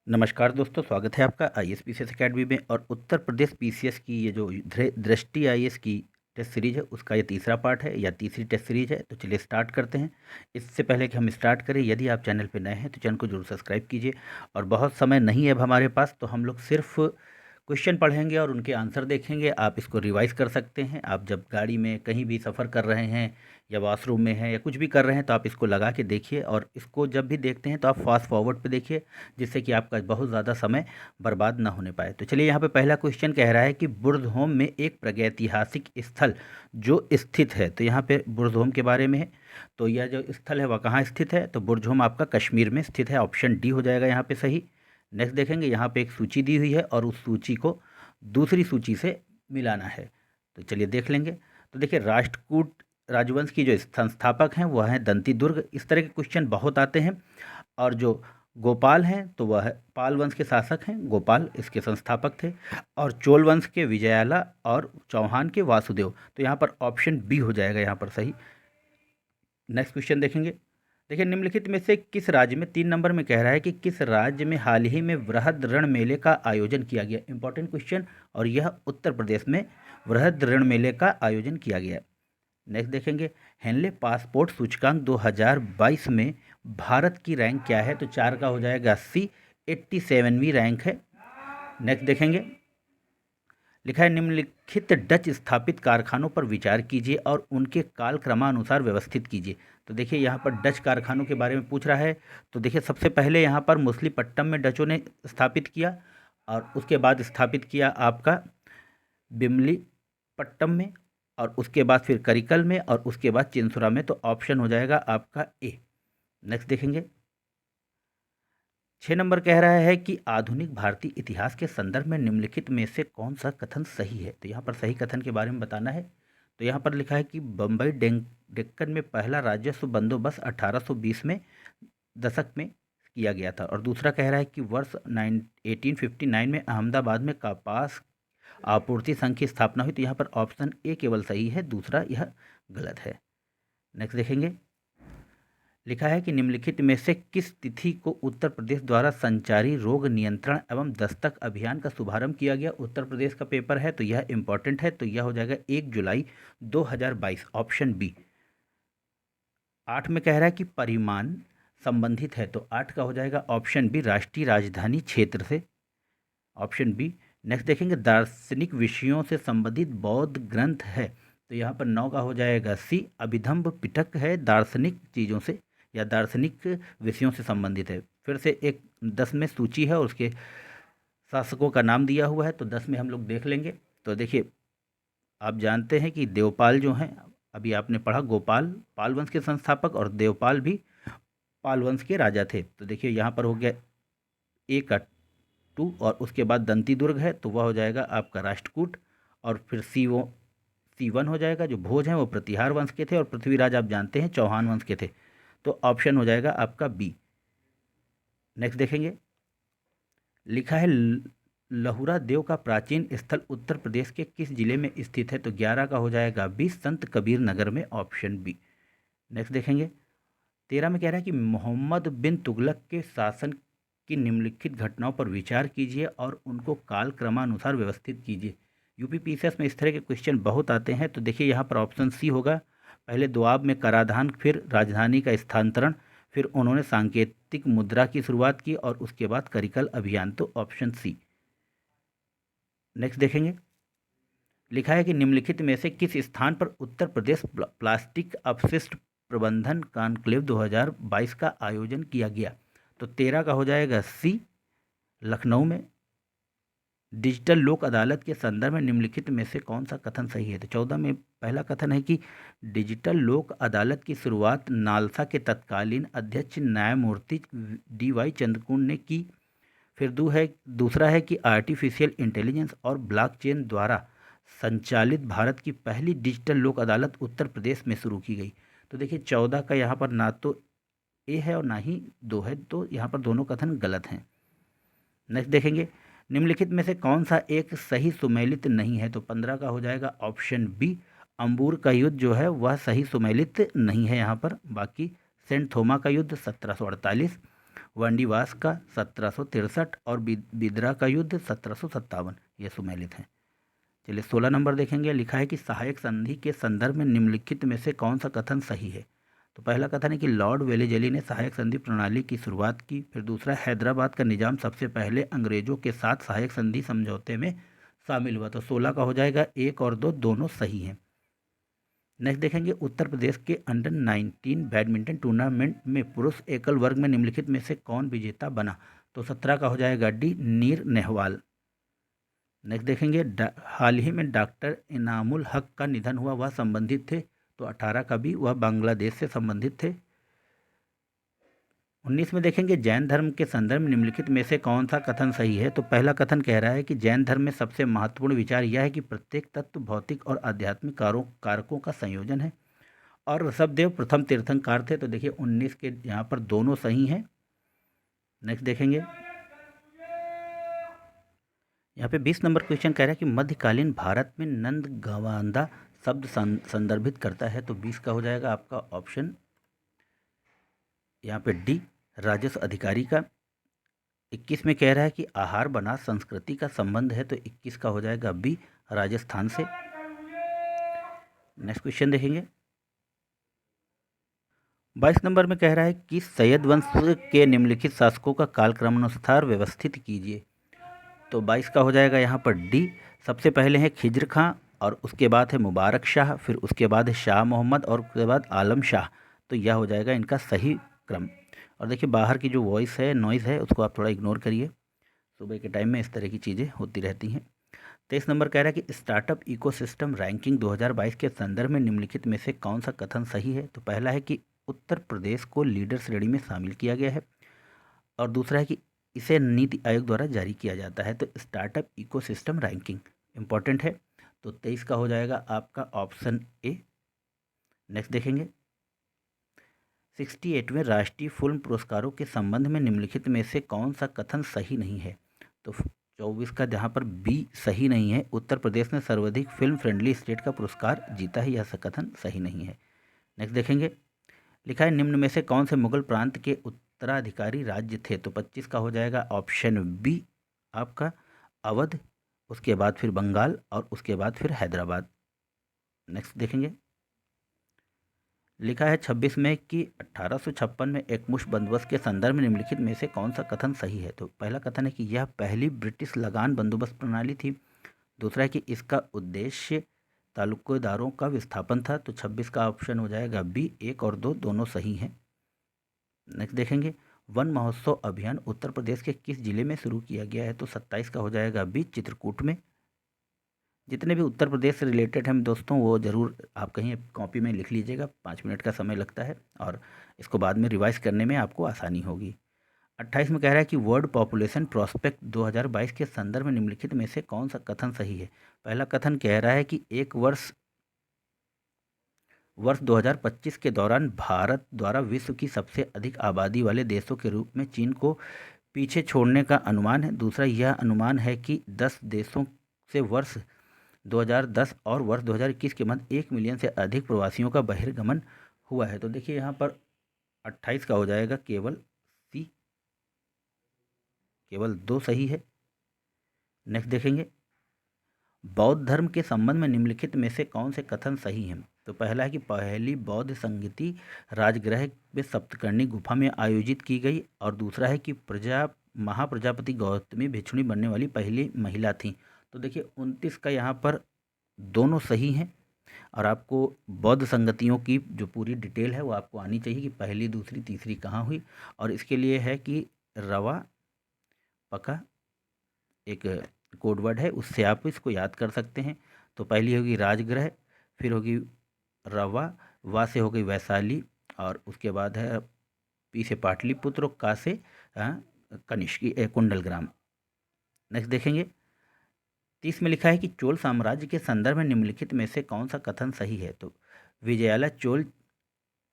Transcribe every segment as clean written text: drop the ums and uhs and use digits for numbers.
नमस्कार दोस्तों, स्वागत है आपका आईएएस पीसीएस एकेडमी में। और उत्तर प्रदेश पीसीएस की ये जो दृष्टि आईएएस की टेस्ट सीरीज है उसका ये तीसरा पार्ट है या तीसरी टेस्ट सीरीज है। तो चलिए स्टार्ट करते हैं। इससे पहले कि हम स्टार्ट करें, यदि आप चैनल पर नए हैं तो चैनल को जरूर सब्सक्राइब कीजिए। और बहुत समय नहीं है अब हमारे पास, तो हम लोग सिर्फ क्वेश्चन पढ़ेंगे और उनके आंसर देखेंगे। आप इसको रिवाइज कर सकते हैं। आप जब गाड़ी में कहीं भी सफ़र कर रहे हैं या वॉशरूम में हैं या कुछ भी कर रहे हैं तो आप इसको लगा के देखिए। और इसको जब भी देखते हैं तो आप फास्ट फॉरवर्ड पे देखिए, जिससे कि आपका बहुत ज़्यादा समय बर्बाद ना होने पाए। तो चलिए, यहाँ पे पहला क्वेश्चन कह रहा है कि बुर्ज़होम में एक प्रागैतिहासिक स्थल जो स्थित है। तो यहाँ पे बुर्ज़होम के बारे में है। तो यह जो स्थल है वह कहाँ स्थित है? तो बुर्ज़होम आपका कश्मीर में स्थित है। ऑप्शन डी हो जाएगा यहाँ पे सही। नेक्स्ट देखेंगे, यहाँ पे एक सूची दी हुई है और उस सूची को दूसरी सूची से मिलाना है। तो चलिए देख लेंगे। तो देखिए, राष्ट्रकूट राजवंश की जो संस्थापक हैं वह हैं दंती दुर्ग। इस तरह के क्वेश्चन बहुत आते हैं। और जो गोपाल हैं तो वह पाल वंश के शासक हैं, गोपाल इसके संस्थापक थे। और चोल वंश के विजयाला और चौहान के वासुदेव। तो यहाँ पर ऑप्शन बी हो जाएगा यहाँ पर सही। नेक्स्ट क्वेश्चन देखेंगे। देखिए, निम्नलिखित में से किस राज्य में, 3 नंबर में कह रहा है कि किस राज्य में हाल ही में वृहद रण मेले का आयोजन किया गया। Important question. और यह उत्तर प्रदेश में वृहद रण मेले का आयोजन किया गया। नेक्स्ट देखेंगे, हेनले पासपोर्ट सूचकांक 2022 में भारत की रैंक क्या है? तो 4 का हो जाएगा सी, 87वीं रैंक है। नेक्स्ट देखेंगे, लिखा है निम्नलिखित डच स्थापित कारखानों पर विचार कीजिए और उनके कालक्रमानुसार व्यवस्थित कीजिए। तो देखिए, यहाँ पर डच कारखानों के बारे में पूछ रहा है। तो देखिए, सबसे पहले यहाँ पर मुसलीपट्टम में डचों ने स्थापित किया और उसके बाद स्थापित किया आपका बिमलीपट्टम में, और उसके बाद फिर करिकल में, और उसके बाद चिंसुरा में। तो ऑप्शन हो जाएगा आपका ए। नेक्स्ट देखेंगे, 6 नंबर कह रहा है कि आधुनिक भारतीय इतिहास के संदर्भ में निम्नलिखित में से कौन सा कथन सही है? तो यहाँ पर सही कथन के बारे में बताना है। तो यहाँ पर लिखा है कि बम्बई डेक्कन में पहला राजस्व बंदोबस्त 1820 में दशक में किया गया था। और दूसरा कह रहा है कि वर्ष 1859 में अहमदाबाद में कपास आपूर्ति संघ की स्थापना हुई। तो यहाँ पर ऑप्शन ए केवल सही है, दूसरा यह गलत है। नेक्स्ट देखेंगे, लिखा है कि निम्नलिखित में से किस तिथि को उत्तर प्रदेश द्वारा संचारी रोग नियंत्रण एवं दस्तक अभियान का शुभारंभ किया गया? उत्तर प्रदेश का पेपर है तो यह इंपॉर्टेंट है। तो यह हो जाएगा 1 जुलाई 2022, ऑप्शन बी। 8 में कह रहा है कि परिमाण संबंधित है। तो 8 का हो जाएगा ऑप्शन बी, राष्ट्रीय राजधानी क्षेत्र से, ऑप्शन बी। नेक्स्ट देखेंगे, दार्शनिक विषयों से संबंधित बौद्ध ग्रंथ है। तो यहाँ पर 9 का हो जाएगा सी, अभिधम्ब पिटक है, दार्शनिक चीज़ों से या दार्शनिक विषयों से संबंधित है। फिर से एक 10 में सूची है और उसके शासकों का नाम दिया हुआ है। तो 10 में हम लोग देख लेंगे। तो देखिए, आप जानते हैं कि देवपाल जो हैं, अभी आपने पढ़ा, गोपाल पाल वंश के संस्थापक और देवपाल भी पाल वंश के राजा थे। तो देखिए, यहाँ पर हो गया ए का 2, और उसके बाद दंती दुर्ग है तो वह हो जाएगा आपका राष्ट्रकूट। और फिर C1 हो जाएगा, जो भोज हैं वो प्रतिहार वंश के थे, और पृथ्वीराज आप जानते हैं चौहान वंश के थे। तो ऑप्शन हो जाएगा आपका बी। नेक्स्ट देखेंगे, लिखा है लहुरा देव का प्राचीन स्थल उत्तर प्रदेश के किस जिले में स्थित है? तो 11 का हो जाएगा बी, संत कबीर नगर में, ऑप्शन बी। नेक्स्ट देखेंगे, 13 में कह रहा है कि मोहम्मद बिन तुगलक के शासन की निम्नलिखित घटनाओं पर विचार कीजिए और उनको काल क्रमानुसार व्यवस्थित कीजिए। यूपी पीसीएस में इस तरह के क्वेश्चन बहुत आते हैं। तो देखिए, यहाँ पर ऑप्शन सी होगा। पहले दोआब में कराधान, फिर राजधानी का स्थानांतरण, फिर उन्होंने सांकेतिक मुद्रा की शुरुआत की, और उसके बाद करिकल अभियान। तो ऑप्शन सी। नेक्स्ट देखेंगे, लिखा है कि निम्नलिखित में से किस स्थान पर उत्तर प्रदेश प्लास्टिक अपशिष्ट प्रबंधन कॉन्क्लेव 2022 का आयोजन किया गया? तो 13 का हो जाएगा सी, लखनऊ में। डिजिटल लोक अदालत के संदर्भ में निम्नलिखित में से कौन सा कथन सही है? तो 14 में पहला कथन है कि डिजिटल लोक अदालत की शुरुआत नालसा के तत्कालीन अध्यक्ष न्यायमूर्ति DY चंद्रचूड़ ने की। फिर दूसरा है कि आर्टिफिशियल इंटेलिजेंस और ब्लॉकचेन द्वारा संचालित भारत की पहली डिजिटल लोक अदालत उत्तर प्रदेश में शुरू की गई। तो देखिए, 14 का यहाँ पर ना तो ए है और ना ही 2 है, तो यहाँ पर दोनों कथन गलत हैं। नेक्स्ट देखेंगे, निम्नलिखित में से कौन सा एक सही सुमेलित नहीं है? तो 15 का हो जाएगा ऑप्शन बी, अंबूर का युद्ध जो है वह सही सुमेलित नहीं है यहाँ पर। बाकी सेंट थोमा का युद्ध 1748, वांडीवास का 1763 और बिदरा का युद्ध 1757, ये सुमेलित हैं। चलिए 16 नंबर देखेंगे। लिखा है कि सहायक संधि के संदर्भ में निम्नलिखित में से कौन सा कथन सही है। तो पहला कथन है कि लॉर्ड वेलेजली ने सहायक संधि प्रणाली की शुरुआत की। फिर दूसरा, हैदराबाद का निजाम सबसे पहले अंग्रेजों के साथ सहायक संधि समझौते में शामिल हुआ। तो 16 का हो जाएगा, 1 और 2 दोनों सही हैं। नेक्स्ट देखेंगे, उत्तर प्रदेश के अंडर 19 बैडमिंटन टूर्नामेंट में पुरुष एकल वर्ग में निम्नलिखित में से कौन विजेता बना। तो 17 का हो जाएगा डी, नीर नेहवाल। नेक्स्ट देखेंगे, हाल ही में डॉक्टर इनामुल हक का निधन हुआ, वह संबंधित थे। तो 18 का भी, वह बांग्लादेश से संबंधित थे। 19 में देखेंगे, जैन धर्म के संदर्भ में निम्नलिखित में से कौन सा कथन सही है। तो पहला कथन कह रहा है कि जैन धर्म में सबसे महत्वपूर्ण विचार यह है कि प्रत्येक तत्व भौतिक और आध्यात्मिक कारकों का संयोजन है और ऋषभदेव प्रथम तीर्थंकर थे। तो देखिए 19 के यहाँ पर दोनों सही हैं। नेक्स्ट देखेंगे, यहाँ पे 20 नंबर क्वेश्चन कह रहा है कि मध्यकालीन भारत में नंदगवांदा शब्द संदर्भित करता है। तो 20 का हो जाएगा आपका ऑप्शन यहाँ पे डी, राजस्व अधिकारी का। 21 में कह रहा है कि आहार बनास संस्कृति का संबंध है। तो 21 का हो जाएगा बी, राजस्थान से। नेक्स्ट क्वेश्चन देखेंगे, 22 नंबर में कह रहा है कि सैयद वंश के निम्नलिखित शासकों का कालक्रमानुसार व्यवस्थित कीजिए। तो 22 का हो जाएगा यहाँ पर डी, सबसे पहले है खिज्र खां और उसके बाद है मुबारक शाह, फिर उसके बाद है शाह मोहम्मद और उसके बाद आलम शाह। तो यह हो जाएगा इनका सही क्रम। और देखिए बाहर की जो वॉइस है, नॉइज़ है, उसको आप थोड़ा इग्नोर करिए। सुबह के टाइम में इस तरह की चीज़ें होती रहती हैं। 23 नंबर कह रहा है कि स्टार्टअप इकोसिस्टम रैंकिंग 2022 के संदर्भ में निम्नलिखित में से कौन सा कथन सही है। तो पहला है कि उत्तर प्रदेश को लीडर श्रेणी में शामिल किया गया है और दूसरा है कि इसे नीति आयोग द्वारा जारी किया जाता है। तो स्टार्टअप इकोसिस्टम रैंकिंग इंपॉर्टेंट है। तो 23 का हो जाएगा आपका ऑप्शन ए। नेक्स्ट देखेंगे, 68वें राष्ट्रीय फिल्म पुरस्कारों के संबंध में निम्नलिखित में से कौन सा कथन सही नहीं है। तो 24 का जहाँ पर बी सही नहीं है, उत्तर प्रदेश ने सर्वाधिक फिल्म फ्रेंडली स्टेट का पुरस्कार जीता है, यह कथन सही नहीं है। नेक्स्ट देखेंगे, लिखा है निम्न में से कौन से मुगल प्रांत के उत्तराधिकारी राज्य थे। तो 25 का हो जाएगा ऑप्शन बी आपका अवध, उसके बाद फिर बंगाल और उसके बाद फिर हैदराबाद। नेक्स्ट देखेंगे, लिखा है 26 में कि 1856 में एकमुश्त बंदोबस्त के संदर्भ में निम्नलिखित में से कौन सा कथन सही है। तो पहला कथन है कि यह पहली ब्रिटिश लगान बंदोबस्त प्रणाली थी। दूसरा है कि इसका उद्देश्य तालुकेदारों का विस्थापन था। तो 26 का ऑप्शन हो जाएगा बी, 1 और 2 दोनों सही हैं। नेक्स्ट देखेंगे, वन महोत्सव अभियान उत्तर प्रदेश के किस जिले में शुरू किया गया है। तो 27 का हो जाएगा बी, चित्रकूट में। जितने भी उत्तर प्रदेश से रिलेटेड हैं दोस्तों, वो ज़रूर आप कहीं कॉपी में लिख लीजिएगा, 5 मिनट का समय लगता है और इसको बाद में रिवाइज करने में आपको आसानी होगी। 28 में कह रहा है कि वर्ल्ड पॉपुलेशन प्रोस्पेक्ट 2022 के संदर्भ में निम्नलिखित में से कौन सा कथन सही है। पहला कथन कह रहा है कि एक वर्ष 2025 के दौरान भारत द्वारा विश्व की सबसे अधिक आबादी वाले देशों के रूप में चीन को पीछे छोड़ने का अनुमान है। दूसरा यह अनुमान है कि 10 देशों से वर्ष 2010 और वर्ष 2021 के मध्य 1 मिलियन से अधिक प्रवासियों का बहिर्गमन हुआ है। तो देखिए यहाँ पर 28 का हो जाएगा केवल सी, केवल 2 सही है। नेक्स्ट देखेंगे, बौद्ध धर्म के संबंध में निम्नलिखित में से कौन से कथन सही हैं। तो पहला है कि पहली बौद्ध संगति राजगृह में सप्तकर्णी गुफा में आयोजित की गई और दूसरा है कि महाप्रजापति गौतमी भिक्षुणी बनने वाली पहली महिला थी। तो देखिए 29 का यहाँ पर दोनों सही हैं और आपको बौद्ध संगतियों की जो पूरी डिटेल है वो आपको आनी चाहिए कि पहली, दूसरी, तीसरी कहाँ हुई। और इसके लिए है कि रवा पका एक कोड वर्ड है, उससे आप इसको याद कर सकते हैं। तो पहली होगी राजगृह, फिर होगी रवा, वा से हो गई वैशाली और उसके बाद है पी से पाटलिपुत्र, का से कनिष्क कुंडलग्राम। नेक्स्ट देखेंगे, 30 में लिखा है कि चोल साम्राज्य के संदर्भ में निम्नलिखित में से कौन सा कथन सही है। तो विजयालय चोल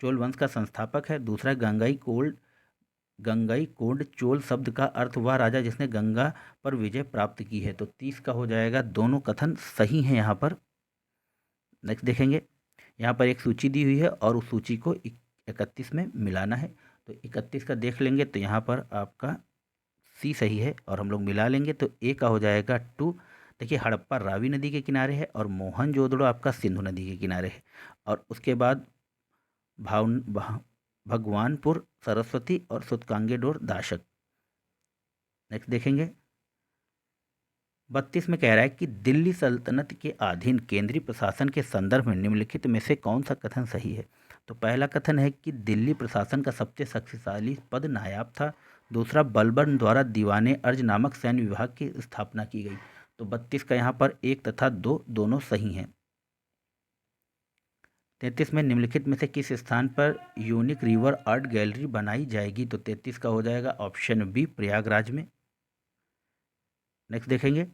वंश का संस्थापक है। दूसरा गंगईकोंड चोल शब्द का अर्थ वह राजा जिसने गंगा पर विजय प्राप्त की है। तो 30 का हो जाएगा, दोनों कथन सही हैं यहाँ पर। नेक्स्ट देखेंगे, यहाँ पर एक सूची दी हुई है और उस सूची को 31 में मिलाना है। तो 31 का देख लेंगे तो यहाँ पर आपका सी सही है, और हम लोग मिला लेंगे तो ए का हो जाएगा 2। देखिए हड़प्पा रावी नदी के किनारे है और मोहनजोदड़ो आपका सिंधु नदी के किनारे है, और उसके बाद भगवानपुर सरस्वती और सुतकांगेडोर दाशक। नेक्स्ट देखेंगे 32 में कह रहा है कि दिल्ली सल्तनत के अधीन केंद्रीय प्रशासन के संदर्भ में निम्नलिखित में से कौन सा कथन सही है। तो पहला कथन है कि दिल्ली प्रशासन का सबसे शक्तिशाली पद नायाब था। दूसरा, बलबन द्वारा दीवाने अर्ज नामक सैन्य विभाग की स्थापना की गई। तो 32 का यहाँ पर 1 तथा 2 दोनों सही हैं। 33 में निम्नलिखित में से किस स्थान पर यूनिक रिवर आर्ट गैलरी बनाई जाएगी। तो 33 का हो जाएगा ऑप्शन बी, प्रयागराज में। नेक्स्ट देखेंगे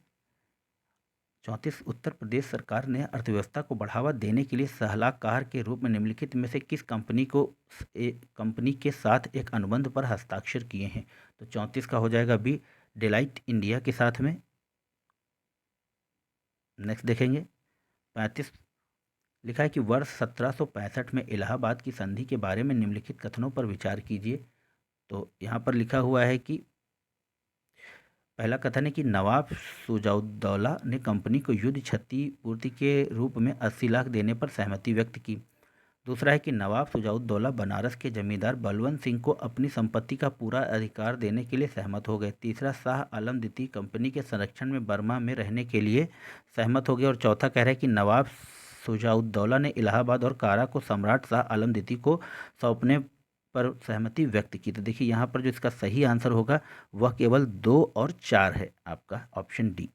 34, उत्तर प्रदेश सरकार ने अर्थव्यवस्था को बढ़ावा देने के लिए सलाहकार के रूप में निम्नलिखित में से किस कंपनी के साथ एक अनुबंध पर हस्ताक्षर किए हैं। तो 34 का हो जाएगा बी, डेलाइट इंडिया के साथ में। नेक्स्ट देखेंगे 35, लिखा है कि वर्ष 1765 में इलाहाबाद की संधि के बारे में निम्नलिखित कथनों पर विचार कीजिए। तो यहाँ पर लिखा हुआ है कि पहला कथन है कि नवाब सुजाउद्दौला ने कंपनी को युद्ध क्षतिपूर्ति के रूप में 80 लाख देने पर सहमति व्यक्त की। दूसरा है कि नवाब सुजाउद्दौला बनारस के जमींदार बलवंत सिंह को अपनी संपत्ति का पूरा अधिकार देने के लिए सहमत हो गए। तीसरा, शाह आलम द्वितीय कंपनी के संरक्षण में बर्मा में रहने के लिए सहमत हो गए। और चौथा कह रहा है कि नवाब सुजाउद्दौला ने इलाहाबाद और कारा को सम्राट शाह आलम द्वितीय को सौंपने पर सहमति व्यक्त की। तो देखिए यहाँ पर जो इसका सही आंसर होगा वह केवल 2 और 4 है, आपका ऑप्शन डी।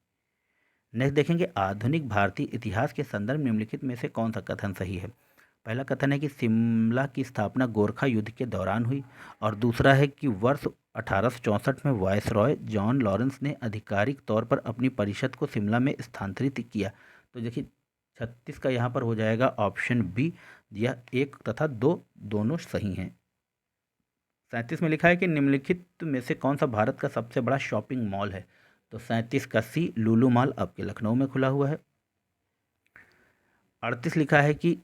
नेक्स्ट देखेंगे आधुनिक भारतीय इतिहास के संदर्भ निम्नलिखित में से कौन सा कथन सही है। पहला कथन है कि शिमला की स्थापना गोरखा युद्ध के दौरान हुई, और दूसरा है कि वर्ष 1864 में वायसरॉय जॉन लॉरेंस ने आधिकारिक तौर पर अपनी परिषद को शिमला में स्थानांतरित किया। तो देखिए 36 का यहाँ पर हो जाएगा ऑप्शन बी, यह 1 तथा 2 दोनों सही हैं। 37 में लिखा है कि निम्नलिखित में से कौन सा भारत का सबसे बड़ा शॉपिंग मॉल है। तो 37 का सी, लुलु मॉल आपके लखनऊ में खुला हुआ है। 38 लिखा है कि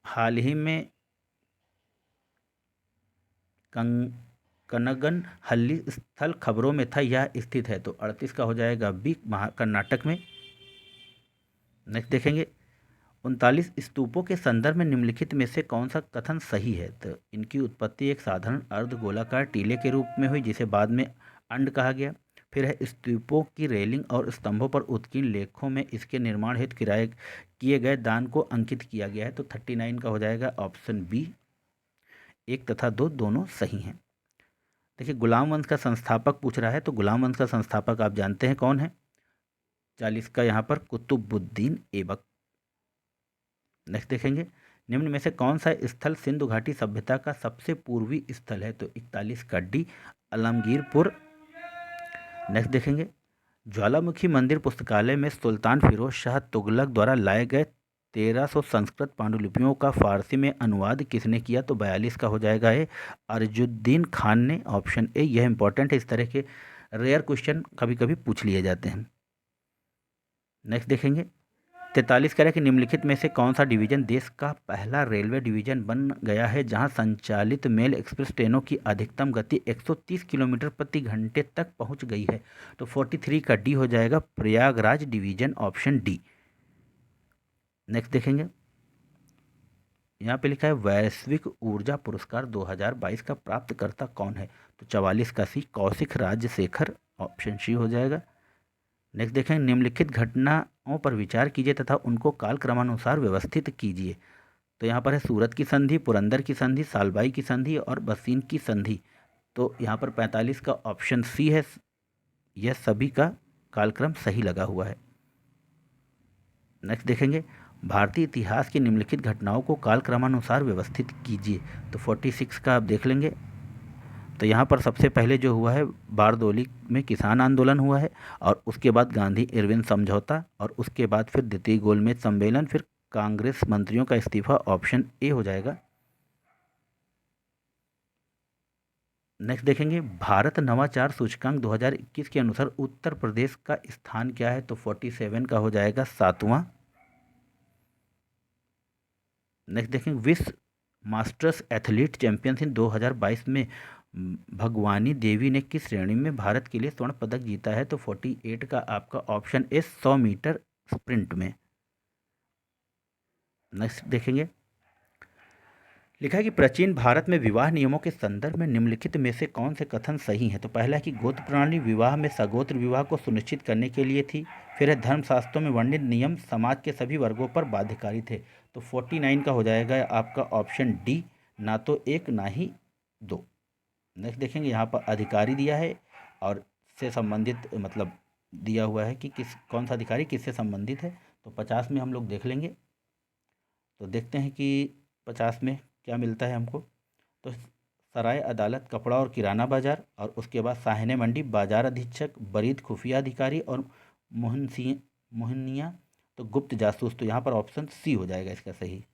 हाल ही में कनगन हल्ली स्थल खबरों में था, यह स्थित है। तो 38 का हो जाएगा बी, कर्नाटक में। नेक्स्ट देखेंगे 39, स्तूपों के संदर्भ में निम्नलिखित में से कौन सा कथन सही है। तो इनकी उत्पत्ति एक साधारण अर्धगोलाकार टीले के रूप में हुई जिसे बाद में अंड कहा गया। फिर है स्तूपों की रेलिंग और स्तंभों पर उत्कीर्ण लेखों में इसके निर्माण हेतु किए गए दान को अंकित किया गया है। तो 39 का हो जाएगा ऑप्शन बी, 1 तथा 2 दोनों सही हैं। देखिए गुलाम वंश का संस्थापक पूछ रहा है, तो गुलाम वंश का संस्थापक आप जानते हैं कौन है। 40 का यहाँ पर कुतुबुद्दीन ऐबक। नेक्स्ट देखेंगे निम्न में से कौन सा स्थल सिंधु घाटी सभ्यता का सबसे पूर्वी स्थल है। तो 41 का डी, आलमगीरपुर। नेक्स्ट देखेंगे ज्वालामुखी मंदिर पुस्तकालय में सुल्तान फिरोज शाह तुगलक द्वारा लाए गए 1300 संस्कृत पांडुलिपियों का फारसी में अनुवाद किसने किया। तो 42 का हो जाएगा ए, अर्जुद्दीन खान ने, ऑप्शन ए। यह इंपॉर्टेंट है, इस तरह के रेयर क्वेश्चन कभी कभी पूछ लिए जाते हैं। नेक्स्ट देखेंगे 43 कह रहा है कि निम्नलिखित में से कौन सा डिवीजन देश का पहला रेलवे डिवीजन बन गया है जहां संचालित मेल एक्सप्रेस ट्रेनों की अधिकतम गति 130 किलोमीटर प्रति घंटे तक पहुंच गई है। तो 43 का डी हो जाएगा, Prayagraj division, option D. Next देखेंगे यहाँ पे लिखा है वैश्विक ऊर्जा पुरस्कार 2022 का प्राप्तकर्ता कौन है। तो 44 का सी, कौशिक राजशेखर, ऑप्शन सी हो जाएगा। नेक्स्ट देखें निम्नलिखित घटनाओं पर विचार कीजिए तथा उनको कालक्रमानुसार व्यवस्थित कीजिए। तो यहाँ पर है सूरत की संधि, पुरंदर की संधि, सालबाई की संधि और बसीन की संधि। तो यहाँ पर 45 का ऑप्शन सी है, यह सभी का कालक्रम सही लगा हुआ है। नेक्स्ट देखेंगे भारतीय इतिहास की निम्नलिखित घटनाओं को कालक्रमानुसार व्यवस्थित कीजिए। तो 46 का आप देख लेंगे। तो यहाँ पर सबसे पहले जो हुआ है बारदोली में किसान आंदोलन हुआ है, और उसके बाद गांधी इरविन समझौता, और उसके बाद फिर द्वितीय गोलमेज सम्मेलन, फिर कांग्रेस मंत्रियों का इस्तीफा, ऑप्शन ए हो जाएगा। नेक्स्ट देखेंगे भारत नवाचार सूचकांक 2021 के अनुसार उत्तर प्रदेश का स्थान क्या है। तो 47 का हो जाएगा 7वां। नेक्स्ट देखेंगे विश्व मास्टर्स एथलीट चैंपियनशिप 2022 में भगवानी देवी ने किस श्रेणी में भारत के लिए स्वर्ण पदक जीता है? तो 48 का आपका ऑप्शन ए 100 मीटर स्प्रिंट में। नेक्स्ट देखेंगे, लिखा है कि प्राचीन भारत में विवाह नियमों के संदर्भ में निम्नलिखित में से कौन से कथन सही हैं? तो पहला है कि गोत्र प्रणाली विवाह में सगोत्र विवाह को सुनिश्चित करने के लिए थी। फिर है धर्मशास्त्रों में वर्णित नियम समाज के सभी वर्गों पर बाध्यकारी थे। तो 49 का हो जाएगा आपका ऑप्शन डी, ना तो एक ना ही दो। नेक्स्ट देखेंगे, यहाँ पर अधिकारी दिया है और से संबंधित मतलब दिया हुआ है कि किस कौन सा अधिकारी किससे संबंधित है। तो 50 में हम लोग देख लेंगे। तो देखते हैं कि 50 में क्या मिलता है हमको। तो सराय अदालत, कपड़ा और किराना बाजार, और उसके बाद साहने मंडी, बाजार अधीक्षक, बरीद खुफिया अधिकारी, और मोहनिया तो गुप्त जासूस। तो यहाँ पर ऑप्शन सी हो जाएगा इसका सही।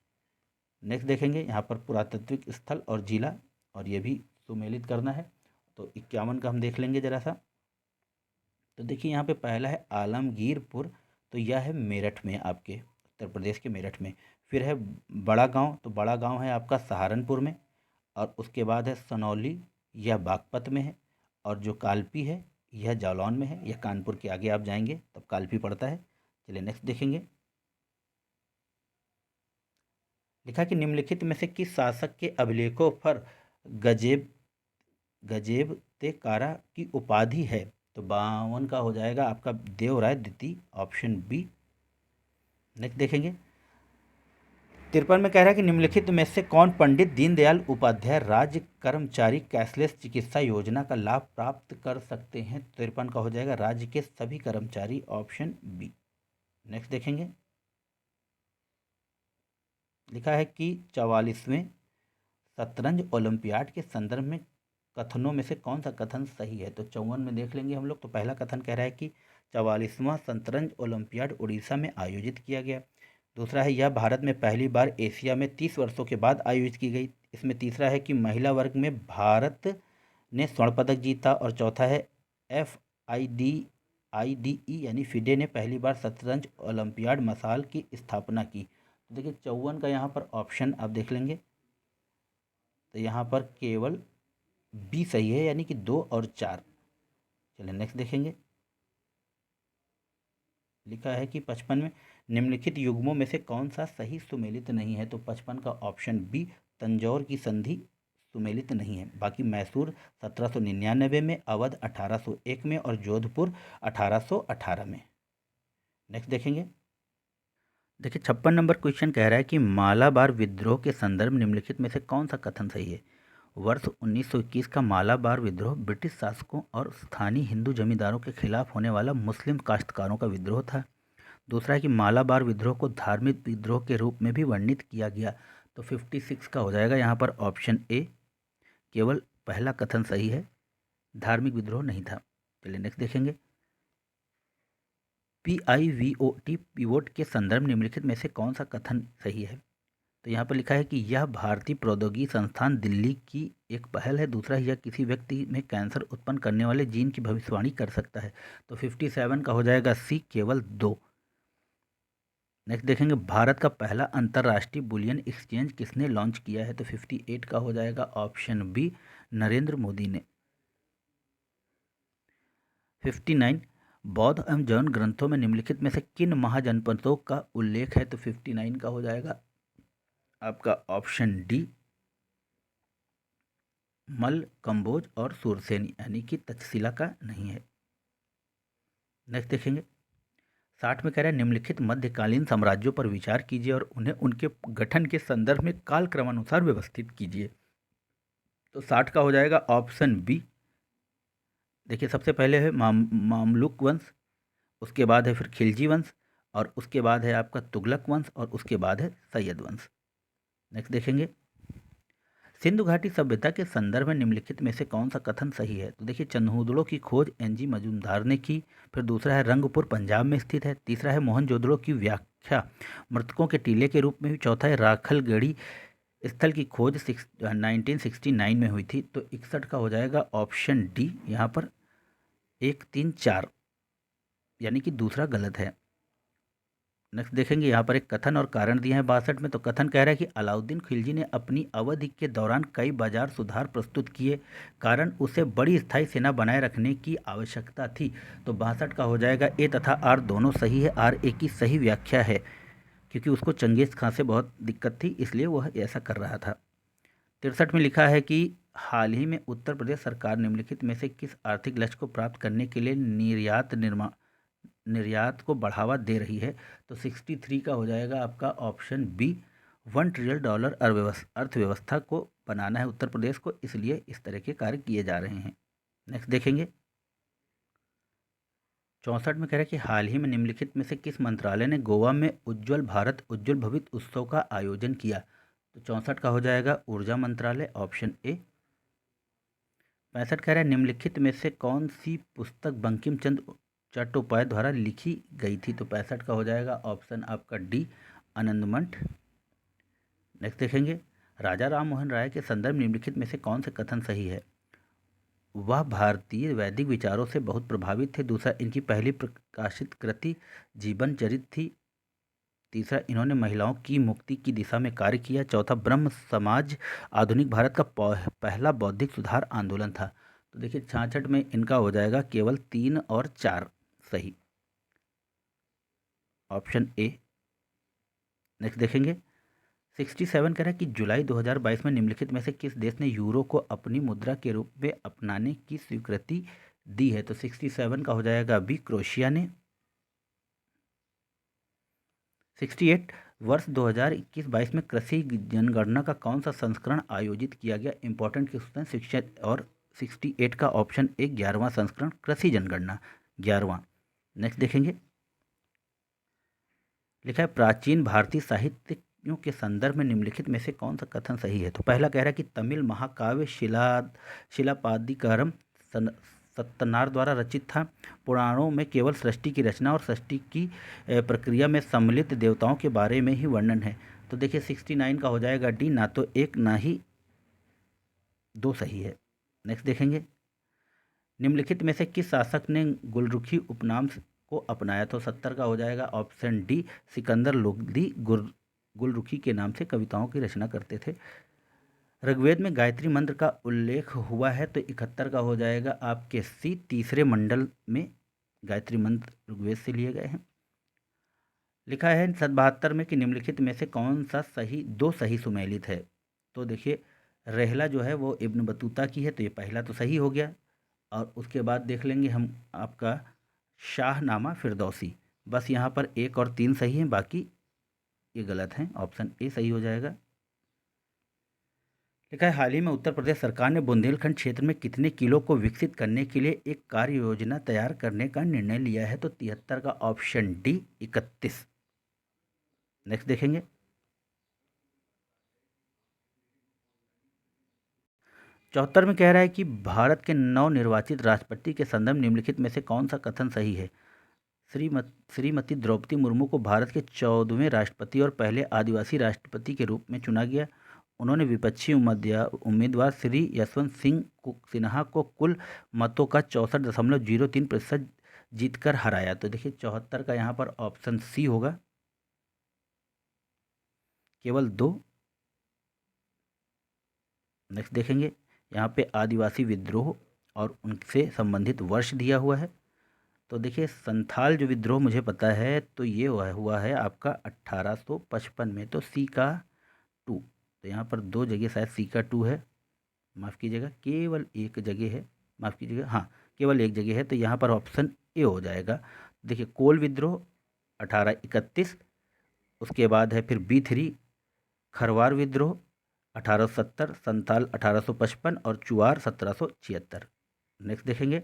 नेक्स्ट देखेंगे, यहाँ पर पुरातात्विक स्थल और जिला, और ये भी सुमेलित करना है। तो 51 का हम देख लेंगे ज़रा सा। तो देखिए यहाँ पे पहला है आलमगीरपुर, तो यह है मेरठ में, आपके उत्तर प्रदेश के मेरठ में। फिर है बड़ा गांव, तो बड़ा गांव है आपका सहारनपुर में। और उसके बाद है सनौली, यह बागपत में है। और जो कालपी है यह जालौन में है। यह कानपुर के आगे आप जाएंगे तब कालपी पड़ता है। चलिए नेक्स्ट देखेंगे, लिखा कि निम्नलिखित में से किस शासक के अभिलेखों पर गजेब गजेब ते कारा की उपाधि है? तो 52 का हो जाएगा आपका देवराय द्वितीय, ऑप्शन बी। नेक्स्ट देखेंगे, 53 में कह रहा है कि निम्नलिखित में से कौन पंडित दीनदयाल उपाध्याय राज्य कर्मचारी कैशलेस चिकित्सा योजना का लाभ प्राप्त कर सकते हैं? 53 का हो जाएगा राज्य के सभी कर्मचारी, ऑप्शन बी। नेक्स्ट देखेंगे, लिखा है कि 44वें शतरंज ओलंपियाड के संदर्भ में कथनों में से कौन सा कथन सही है? तो 54 में देख लेंगे हम लोग। तो पहला कथन कह रहा है कि 44वां शतरंज ओलंपियाड उड़ीसा में आयोजित किया गया। दूसरा है यह भारत में पहली बार एशिया में 30 वर्षों के बाद आयोजित की गई। इसमें तीसरा है कि महिला वर्ग में भारत ने स्वर्ण पदक जीता। और चौथा है FIDE यानी फिडे ने पहली बार शतरंज ओलंपियाड मसाल की स्थापना की। तो देखिए 54 का यहाँ पर ऑप्शन आप देख लेंगे। तो यहाँ पर केवल बी सही है, यानी कि 2 और 4। चलिए नेक्स्ट देखेंगे, लिखा है कि 55 में निम्नलिखित युग्मों में से कौन सा सही सुमेलित नहीं है? तो 55 का ऑप्शन बी, तंजौर की संधि सुमेलित नहीं है। बाकी मैसूर 1799 में, अवध 1801 में, और जोधपुर 1818 में। नेक्स्ट देखेंगे, देखिए 56 नंबर क्वेश्चन कह रहा है कि मालाबार विद्रोह के संदर्भ निम्नलिखित में से कौन सा कथन सही है? वर्ष 1921 का मालाबार विद्रोह ब्रिटिश शासकों और स्थानीय हिंदू जमींदारों के खिलाफ होने वाला मुस्लिम काश्तकारों का विद्रोह था। दूसरा है कि मालाबार विद्रोह को धार्मिक विद्रोह के रूप में भी वर्णित किया गया। तो 56 का हो जाएगा यहाँ पर ऑप्शन ए, केवल पहला कथन सही है, धार्मिक विद्रोह नहीं था। चलिए नेक्स्ट देखेंगे, PIVOT पिवोट के संदर्भ निम्नलिखित में से कौन सा कथन सही है? तो यहाँ पर लिखा है कि यह भारतीय प्रौद्योगिकी संस्थान दिल्ली की एक पहल है। दूसरा, यह किसी व्यक्ति में कैंसर उत्पन्न करने वाले जीन की भविष्यवाणी कर सकता है। तो 57 का हो जाएगा सी, केवल 2। नेक्स्ट देखेंगे, भारत का पहला अंतर्राष्ट्रीय बुलियन एक्सचेंज किसने लॉन्च किया है? तो 58 का हो जाएगा ऑप्शन बी, नरेंद्र मोदी ने। 59, बौद्ध एवं जैन ग्रंथों में निम्नलिखित में से किन महाजनपदों का उल्लेख है? तो 59 का हो जाएगा आपका ऑप्शन डी, मल, कंबोज और सुरसेन, यानी कि तक्षशिला का नहीं है। नेक्स्ट देखेंगे, 60 में कह रहा है निम्नलिखित मध्यकालीन साम्राज्यों पर विचार कीजिए और उन्हें उनके गठन के संदर्भ में कालक्रमानुसार व्यवस्थित कीजिए। तो 60 का हो जाएगा ऑप्शन बी। देखिए सबसे पहले है मामलुक वंश, उसके बाद है फिर खिलजी वंश, और उसके बाद है आपका तुगलक वंश, और उसके बाद है सैयद वंश। नेक्स्ट देखेंगे, सिंधु घाटी सभ्यता के संदर्भ में निम्नलिखित में से कौन सा कथन सही है? तो देखिए चंदूदड़ों की खोज NG मजूमदार ने की। फिर दूसरा है रंगपुर पंजाब में स्थित है। तीसरा है मोहनजोदड़ो की व्याख्या मृतकों के टीले के रूप में हुई। चौथा है राखलगढ़ी स्थल की खोज 1969 में हुई थी। तो 61 का हो जाएगा ऑप्शन डी, यहाँ पर 1, 3, 4, यानी कि दूसरा गलत है। नेक्स्ट देखेंगे यहाँ पर एक कथन और कारण दिए हैं 62 में। तो कथन कह रहा है कि अलाउद्दीन खिलजी ने अपनी अवधि के दौरान कई बाजार सुधार प्रस्तुत किए, कारण उसे बड़ी स्थायी सेना बनाए रखने की आवश्यकता थी। तो 62 का हो जाएगा ए तथा आर दोनों सही है। आर ए की सही व्याख्या है, क्योंकि उसको चंगेज़ खां से बहुत दिक्कत थी, इसलिए वह ऐसा कर रहा था। 63 में लिखा है कि हाल ही में उत्तर प्रदेश सरकार निम्नलिखित में से किस आर्थिक लक्ष्य को प्राप्त करने के लिए निर्यात को बढ़ावा दे रही है। तो 63 का हो जाएगा आपका ऑप्शन बी, $1 ट्रिलियन अर्थव्यवस्था को बनाना है उत्तर प्रदेश को, इसलिए इस तरह के कार्य किए जा रहे हैं। नेक्स्ट देखेंगे 64 में कह रहा है कि हाल ही में निम्नलिखित में से किस मंत्रालय ने गोवा में उज्ज्वल भारत उज्ज्वल भविष्य उत्सव का आयोजन किया। तो 64 का हो जाएगा ऊर्जा मंत्रालय, ऑप्शन ए। 65 कह रहा है निम्नलिखित में से कौन सी पुस्तक बंकिम चंद्र चट्टोपाध्याय द्वारा लिखी गई थी। तो 65 का हो जाएगा ऑप्शन आपका डी, आनंदमठ। नेक्स्ट देखेंगे राजा राम मोहन राय के संदर्भ निम्नलिखित में से कौन से कथन सही है। वह भारतीय वैदिक विचारों से बहुत प्रभावित थे। दूसरा, इनकी पहली प्रकाशित कृति जीवन चरित थी। तीसरा, इन्होंने महिलाओं की मुक्ति की दिशा में कार्य किया। चौथा, ब्रह्म समाज आधुनिक भारत का पहला बौद्धिक सुधार आंदोलन था। तो देखिए 66 में इनका हो जाएगा केवल 3 और 4 सही, ऑप्शन ए। नेक्स्ट देखेंगे 67 कह रहा है कि जुलाई 2022 में निम्नलिखित में से किस देश ने यूरो को अपनी मुद्रा के रूप में अपनाने की स्वीकृति दी है। तो 67 का हो जाएगा बी, क्रोएशिया ने। 68 वर्ष 2021-22 में कृषि जनगणना का कौन सा संस्करण आयोजित किया गया। इंपॉर्टेंट क्वेश्चन शिक्षा। और 68 का ऑप्शन ए, 11वां संस्करण कृषि जनगणना, 11वां। नेक्स्ट देखेंगे लिखा है प्राचीन भारतीय साहित्यों के संदर्भ में निम्नलिखित में से कौन सा कथन सही है। तो पहला कह रहा है कि तमिल महाकाव्य शिलापादिकारम सत्तनार द्वारा रचित था। पुराणों में केवल सृष्टि की रचना और सृष्टि की प्रक्रिया में सम्मिलित देवताओं के बारे में ही वर्णन है। तो देखिए 69 का हो जाएगा डी, ना तो एक ना ही दो सही है। नेक्स्ट देखेंगे निम्नलिखित में से किस शासक ने गुलरुखी उपनाम को अपनाया। तो 70 का हो जाएगा ऑप्शन डी, सिकंदर लोदी गुलरुखी के नाम से कविताओं की रचना करते थे। ऋग्वेद में गायत्री मंत्र का उल्लेख हुआ है। तो 71 का हो जाएगा आपके सी, तीसरे मंडल में गायत्री मंत्र ऋग्वेद से लिए गए हैं। लिखा है 72 में कि निम्नलिखित में से कौन सा सही, दो सही सुमेलित है। तो देखिए रहला जो है वो इब्न बतूता की है, तो ये पहला तो सही हो गया। और उसके बाद देख लेंगे हम आपका शाहनामा फिरदौसी। बस यहाँ पर 1 और 3 सही हैं, बाकी ये गलत हैं। ऑप्शन ए सही हो जाएगा। लिखा है हाल ही में उत्तर प्रदेश सरकार ने बुंदेलखंड क्षेत्र में कितने किलो को विकसित करने के लिए एक कार्य योजना तैयार करने का निर्णय लिया है। तो 73 का ऑप्शन डी, 31। नेक्स्ट देखेंगे 74 में कह रहा है कि भारत के नवनिर्वाचित राष्ट्रपति के संदर्भ निम्नलिखित में से कौन सा कथन सही है। श्रीमती द्रौपदी मुर्मू को भारत के 14वें राष्ट्रपति और पहले आदिवासी राष्ट्रपति के रूप में चुना गया। उन्होंने विपक्षी उम्मीदवार श्री यशवंत सिंह सिन्हा को कुल मतों का 64.03% जीतकर हराया। तो देखिए 74 का यहाँ पर ऑप्शन सी होगा, केवल 2। नेक्स्ट देखेंगे यहाँ पे आदिवासी विद्रोह और उनसे संबंधित वर्ष दिया हुआ है। तो देखिए संथाल जो विद्रोह मुझे पता है, तो ये हुआ है आपका 1855 में। तो सी का 2। तो यहाँ पर 2 जगह शायद सी का 2 है, माफ़ कीजिएगा केवल एक जगह है, माफ़ कीजिएगा हाँ केवल एक जगह है। तो यहाँ पर ऑप्शन ए हो जाएगा। देखिए कोल विद्रोह 1831, उसके बाद है फिर B3 खरवार विद्रोह 1870, संथाल 1855 और चुआर 1776। नेक्स्ट देखेंगे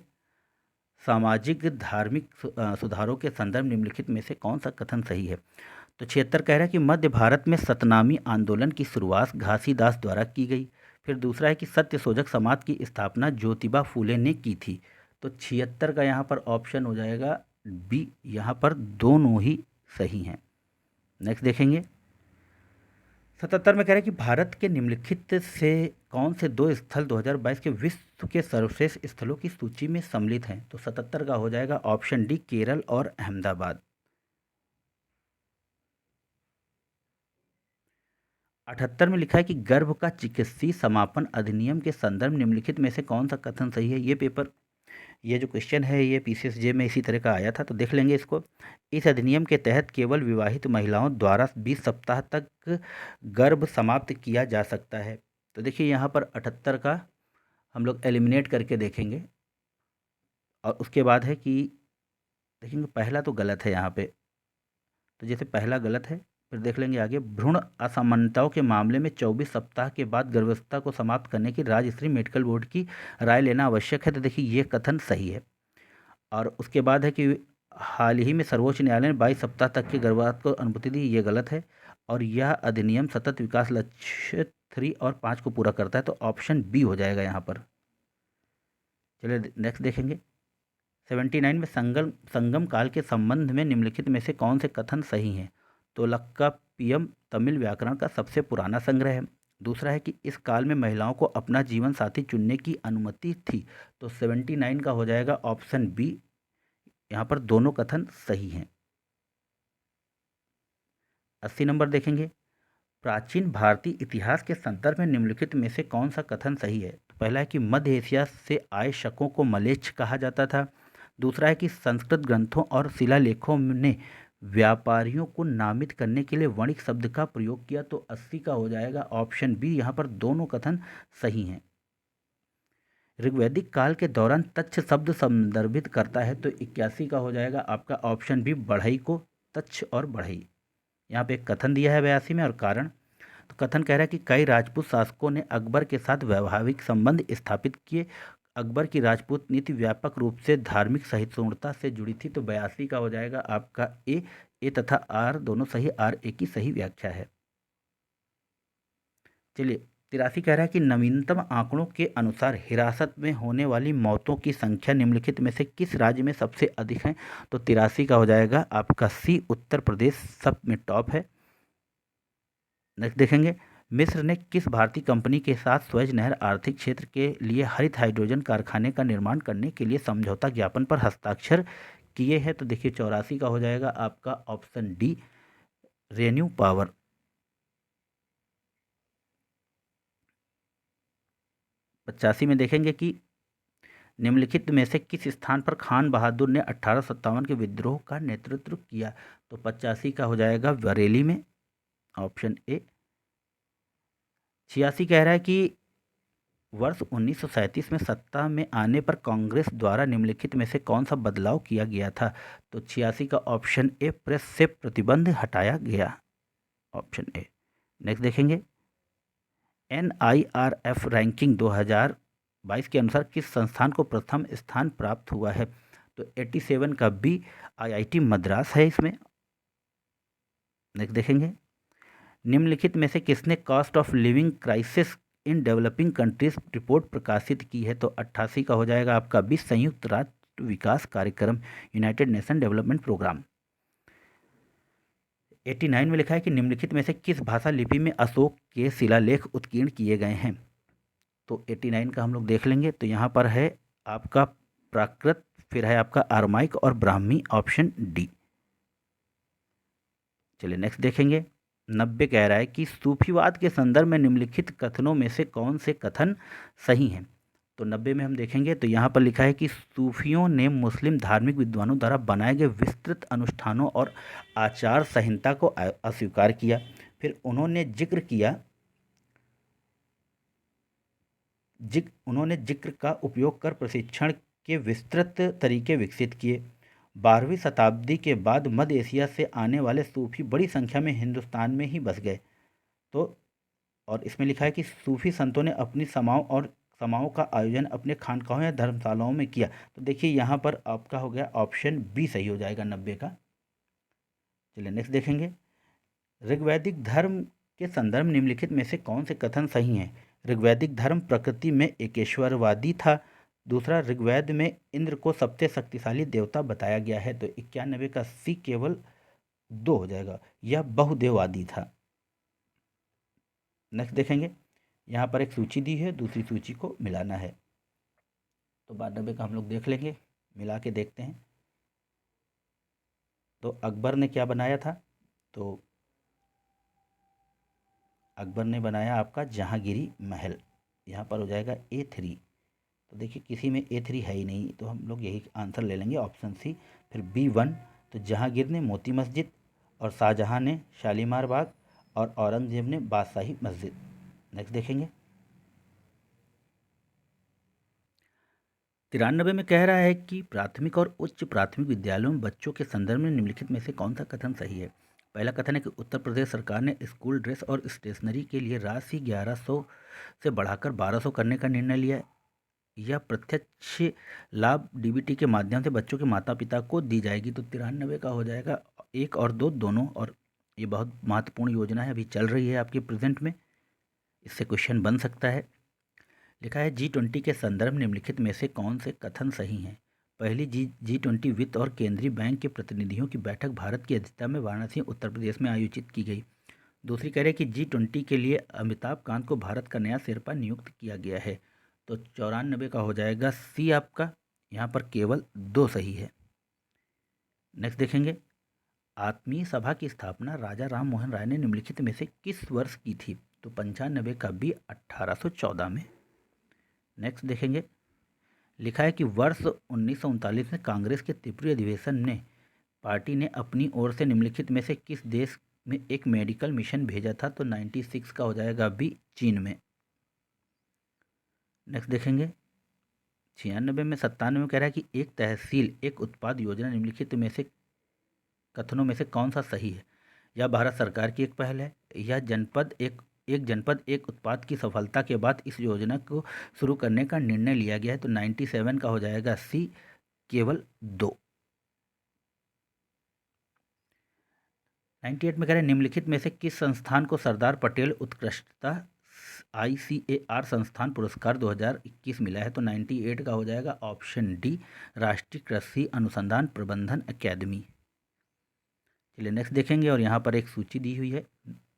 सामाजिक धार्मिक सुधारों के संदर्भ निम्नलिखित में से कौन सा कथन सही है। तो 76 कह रहा है कि मध्य भारत में सतनामी आंदोलन की शुरुआत घासीदास द्वारा की गई। फिर दूसरा है कि सत्यशोधक समाज की स्थापना ज्योतिबा फूले ने की थी। तो 76 का यहाँ पर ऑप्शन हो जाएगा बी, यहाँ पर दोनों ही सही हैं। नेक्स्ट देखेंगे 77 में कह रहा है कि भारत के निम्नलिखित से कौन से 2 स्थल 2022 के विश्व के सर्वश्रेष्ठ स्थलों की सूची में सम्मिलित हैं। तो 77 का हो जाएगा ऑप्शन डी, केरल और अहमदाबाद। 78 में लिखा है कि गर्भ का चिकित्सीय समापन अधिनियम के संदर्भ निम्नलिखित में से कौन सा कथन सही है। ये जो क्वेश्चन है ये पीसीएसजे में इसी तरह का आया था, तो देख लेंगे इसको। इस अधिनियम के तहत केवल विवाहित महिलाओं द्वारा 20 सप्ताह तक गर्भ समाप्त किया जा सकता है। तो देखिए यहाँ पर 78 का हम लोग एलिमिनेट करके देखेंगे, और उसके बाद है कि देखेंगे पहला तो गलत है यहाँ पे, तो जैसे पहला गलत है, फिर देख लेंगे आगे। भ्रूण असामान्यताओं के मामले में 24 सप्ताह के बाद गर्भावस्था को समाप्त करने की राजश्री मेडिकल बोर्ड की राय लेना आवश्यक है, तो देखिए ये कथन सही है। और उसके बाद है कि हाल ही में सर्वोच्च न्यायालय ने 22 सप्ताह तक के गर्भपात को अनुमति दी, ये गलत है। और यह अधिनियम सतत विकास लक्ष्य 3 और 5 को पूरा करता है, तो ऑप्शन बी हो जाएगा यहाँ पर। चलिए नेक्स्ट देखेंगे। 79 में संगम काल के संबंध में निम्नलिखित में से कौन से कथन सही हैं। तो लक्कापियम तमिल व्याकरण का सबसे पुराना संग्रह है। दूसरा है कि इस काल में महिलाओं को अपना जीवन साथी चुनने की अनुमति थी, तो 79 का हो जाएगा ऑप्शन बी। यहाँ पर दोनों कथन सही हैं। 80 नंबर देखेंगे। प्राचीन भारतीय इतिहास के संदर्भ में निम्नलिखित में से कौन सा कथन सही है। तो पहला है कि मध्य एशिया से आए शकों को मलेच्छ कहा जाता था। दूसरा है कि संस्कृत ग्रंथों और शिलालेखों ने व्यापारियों को नामित करने के लिए वणिक शब्द का प्रयोग किया, तो 80 का हो जाएगा ऑप्शन बी। यहाँ पर दोनों कथन सही हैं। ऋग्वैदिक काल के दौरान तच्छ शब्द संदर्भित करता है, तो 81 का हो जाएगा आपका ऑप्शन बी, बढ़ई को तच्छ और बढ़ई। यहाँ पे एक कथन दिया है 82 में, और कारण, तो कथन कह रहा है कि कई राजपूत शासकों ने अकबर के साथ वैवाहिक संबंध स्थापित किए। अकबर की राजपूत नीति व्यापक रूप से धार्मिक सहिष्णुता से जुड़ी थी, तो 82 का हो जाएगा आपका ए तथा आर दोनों सही, आर ए की सही व्याख्या है। चलिए 83 कह रहा है कि नवीनतम आंकड़ों के अनुसार हिरासत में होने वाली मौतों की संख्या निम्नलिखित में से किस राज्य में सबसे अधिक है। तो 83 का हो जाएगा आपका सी, उत्तर प्रदेश सब में टॉप है। नेक्स्ट देखेंगे। मिस्र ने किस भारतीय कंपनी के साथ स्वेज नहर आर्थिक क्षेत्र के लिए हरित हाइड्रोजन कारखाने का निर्माण करने के लिए समझौता ज्ञापन पर हस्ताक्षर किए हैं। तो देखिए 84 का हो जाएगा आपका ऑप्शन डी, रेन्यू पावर। 85 में देखेंगे कि निम्नलिखित में से किस स्थान पर खान बहादुर ने 1857 के विद्रोह का नेतृत्व किया। तो 85 का हो जाएगा बरेली में, ऑप्शन ए। 86 कह रहा है कि वर्ष 1937 में सत्ता में आने पर कांग्रेस द्वारा निम्नलिखित में से कौन सा बदलाव किया गया था। तो 86 का ऑप्शन ए, प्रेस से प्रतिबंध हटाया गया, ऑप्शन ए। नेक्स्ट देखेंगे। NIRF रैंकिंग 2022 के अनुसार किस संस्थान को प्रथम स्थान प्राप्त हुआ है। तो 87 का बी, IIT मद्रास है इसमें। नेक्स्ट देखेंगे। निम्नलिखित में से किसने cost of living crisis in developing countries report प्रकाशित की है। तो 88 का हो जाएगा आपका बी, संयुक्त राष्ट्र विकास कार्यक्रम, यूनाइटेड नेशन डेवलपमेंट प्रोग्राम। 89 में लिखा है कि निम्नलिखित में से किस भाषा लिपि में अशोक के शिलालेख उत्कीर्ण किए गए हैं। तो 89 का हम लोग देख लेंगे, तो यहाँ पर है आपका प्राकृत, फिर है आपका आरमाइक और ब्राह्मी, ऑप्शन डी। चलिए नेक्स्ट देखेंगे। 90 कह रहा है कि सूफीवाद के संदर्भ में निम्नलिखित कथनों में से कौन से कथन सही हैं। तो 90 में हम देखेंगे, तो यहाँ पर लिखा है कि सूफियों ने मुस्लिम धार्मिक विद्वानों द्वारा बनाए गए विस्तृत अनुष्ठानों और आचार संहिता को अस्वीकार किया। फिर उन्होंने जिक्र का उपयोग कर प्रशिक्षण के विस्तृत तरीके विकसित किए। 12वीं शताब्दी के बाद मध्य एशिया से आने वाले सूफी बड़ी संख्या में हिंदुस्तान में ही बस गए। तो और इसमें लिखा है कि सूफी संतों ने अपनी समाओं का आयोजन अपने खानकाहों या धर्मशालाओं में किया। तो देखिए यहाँ पर आपका हो गया ऑप्शन बी सही हो जाएगा 90 का। चलिए नेक्स्ट देखेंगे। ऋग्वैदिक धर्म के संदर्भ निम्नलिखित में से कौन से कथन सही हैं। ऋग्वैदिक धर्म प्रकृति में एकेश्वरवादी था। दूसरा, ऋग्वेद में इंद्र को सबसे शक्तिशाली देवता बताया गया है। तो 91 का सी, केवल 2 हो जाएगा, यह बहुदेववादी था। नेक्स्ट देखेंगे। यहाँ पर एक सूची दी है, दूसरी सूची को मिलाना है, तो 92 का हम लोग देख लेंगे, मिला के देखते हैं। तो अकबर ने क्या बनाया था। तो अकबर ने बनाया आपका जहांगीरी महल, यहाँ पर हो जाएगा A3। तो देखिए किसी में A3 है ही नहीं, तो हम लोग यही आंसर ले लेंगे, ऑप्शन सी। फिर B1, तो जहांगीर ने मोती मस्जिद, और शाहजहां ने शालीमार बाग, और औरंगजेब ने बादशाही मस्जिद। नेक्स्ट देखेंगे। 93 में कह रहा है कि प्राथमिक और उच्च प्राथमिक विद्यालयों में बच्चों के संदर्भ में निम्नलिखित में से कौन सा कथन सही है। पहला कथन है कि उत्तर प्रदेश सरकार ने स्कूल ड्रेस और स्टेशनरी के लिए राशि 1100 से बढ़ाकर 1200 करने का निर्णय लिया है। यह प्रत्यक्ष लाभ डीबीटी के माध्यम से बच्चों के माता पिता को दी जाएगी। तो 93 का हो जाएगा 1 और 2 दोनों, और ये बहुत महत्वपूर्ण योजना है, अभी चल रही है आपकी प्रेजेंट में, इससे क्वेश्चन बन सकता है। लिखा है G20 के संदर्भ निम्नलिखित में से कौन से कथन सही हैं। पहली G20 वित्त और केंद्रीय बैंक के प्रतिनिधियों की बैठक भारत की अध्यक्षता में वाराणसी उत्तर प्रदेश में आयोजित की गई। दूसरी कह रहे कि G20 के लिए अमिताभ कांत को भारत का नया शेरपा नियुक्त किया गया है। तो 94 का हो जाएगा सी आपका, यहाँ पर केवल 2 सही है। नेक्स्ट देखेंगे। आत्मीय सभा की स्थापना राजा राम मोहन राय ने निम्नलिखित में से किस वर्ष की थी। तो 95 का भी 1814 में। नेक्स्ट देखेंगे। लिखा है कि वर्ष 1939 में कांग्रेस के त्रिपुरी अधिवेशन में पार्टी ने अपनी ओर से निम्नलिखित में से किस देश में एक मेडिकल मिशन भेजा था। तो 96 का हो जाएगा बी, चीन में। नेक्स्ट देखेंगे। 96 में 97 में कह रहा है कि एक तहसील एक उत्पाद योजना निम्नलिखित में से कथनों में से कौन सा सही है। यह भारत सरकार की एक पहल है, यह जनपद एक उत्पाद की सफलता के बाद इस योजना को शुरू करने का निर्णय लिया गया है। तो 97 का हो जाएगा सी, केवल 2। 98 में कह रहे हैं निम्नलिखित में से किस संस्थान को सरदार पटेल उत्कृष्टता ICAR संस्थान पुरस्कार 2021 मिला है। तो 98 का हो जाएगा ऑप्शन डी, राष्ट्रीय कृषि अनुसंधान प्रबंधन अकादमी। चलिए नेक्स्ट देखेंगे, और यहाँ पर एक सूची दी हुई है,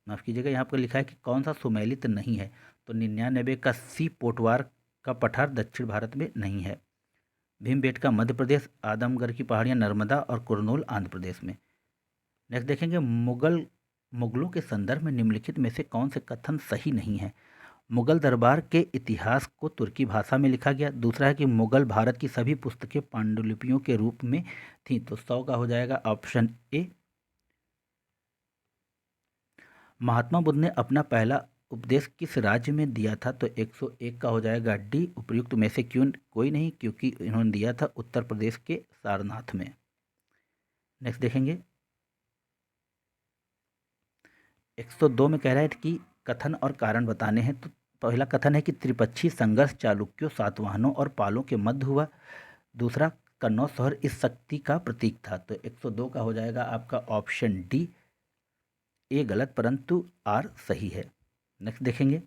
माफ़ कीजिएगा, यहाँ पर लिखा है कि कौन सा सुमेलित नहीं है। तो 99 का सी, पोटवार का पठार दक्षिण भारत में नहीं है। भीमबेटका मध्य प्रदेश, आदमगढ़ की पहाड़ियाँ नर्मदा और कुरनूल आंध्र प्रदेश में। नेक्स्ट देखेंगे। मुगलों के संदर्भ में निम्नलिखित में से कौन से कथन सही नहीं है। मुगल दरबार के इतिहास को तुर्की भाषा में लिखा गया। दूसरा है कि मुगल भारत की सभी पुस्तकें पांडुलिपियों के रूप में थी। तो 100 का हो जाएगा ऑप्शन ए। महात्मा बुद्ध ने अपना पहला उपदेश किस राज्य में दिया था। तो 101 का हो जाएगा डी, उपर्युक्त में से क्यों कोई नहीं, क्योंकि इन्होंने दिया था उत्तर प्रदेश के सारनाथ में। नेक्स्ट देखेंगे। 102 में कह रहा है कि कथन और कारण बताने हैं। तो पहला कथन है कि त्रिपक्षीय संघर्ष चालुक्यों, सातवाहनों और पालों के मध्य हुआ। दूसरा, कन्नौज शहर इस शक्ति का प्रतीक था। तो 102 का हो जाएगा आपका ऑप्शन डी, ए गलत परंतु आर सही है। नेक्स्ट देखेंगे।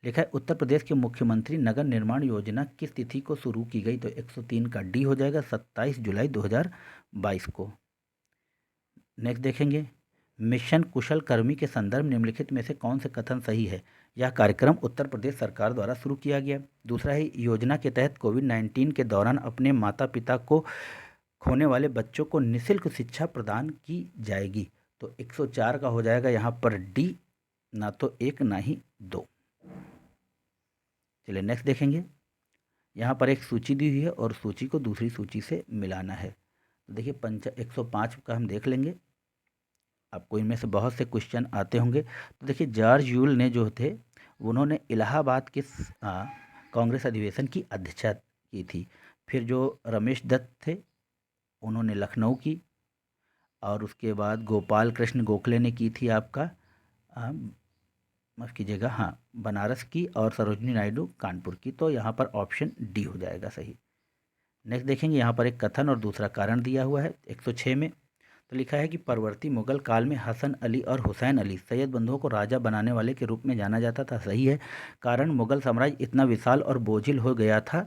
लिखा है उत्तर प्रदेश के मुख्यमंत्री नगर निर्माण योजना किस तिथि को शुरू की गई। तो 103 का डी हो जाएगा 27 जुलाई 2022 को। नेक्स्ट देखेंगे। मिशन कुशल कर्मी के संदर्भ निम्नलिखित में से कौन से कथन सही है। यह कार्यक्रम उत्तर प्रदेश सरकार द्वारा शुरू किया गया। दूसरा है योजना के तहत कोविड-19 के दौरान अपने माता पिता को खोने वाले बच्चों को निःशुल्क शिक्षा प्रदान की जाएगी। तो 104 का हो जाएगा यहाँ पर डी, ना तो 1 ना ही 2। चलिए नेक्स्ट देखेंगे। यहाँ पर एक सूची दी हुई है और सूची को दूसरी सूची से मिलाना है। तो देखिए 105 का हम देख लेंगे, आपको इनमें से बहुत से क्वेश्चन आते होंगे। तो देखिए जॉर्ज यूल ने जो थे उन्होंने इलाहाबाद के कांग्रेस अधिवेशन की अध्यक्षता की थी। फिर जो रमेश दत्त थे उन्होंने लखनऊ की, और उसके बाद गोपाल कृष्ण गोखले ने की थी आपका माफ़ कीजिएगा, हाँ, बनारस की, और सरोजनी नायडू कानपुर की। तो यहाँ पर ऑप्शन डी हो जाएगा सही। नेक्स्ट देखेंगे। यहाँ पर एक कथन और दूसरा कारण दिया हुआ है 106 में। तो लिखा है कि परवर्ती मुगल काल में हसन अली और हुसैन अली सैयद बंधुओं को राजा बनाने वाले के रूप में जाना जाता था। सही है। कारण मुगल साम्राज्य इतना विशाल और बोझिल हो गया था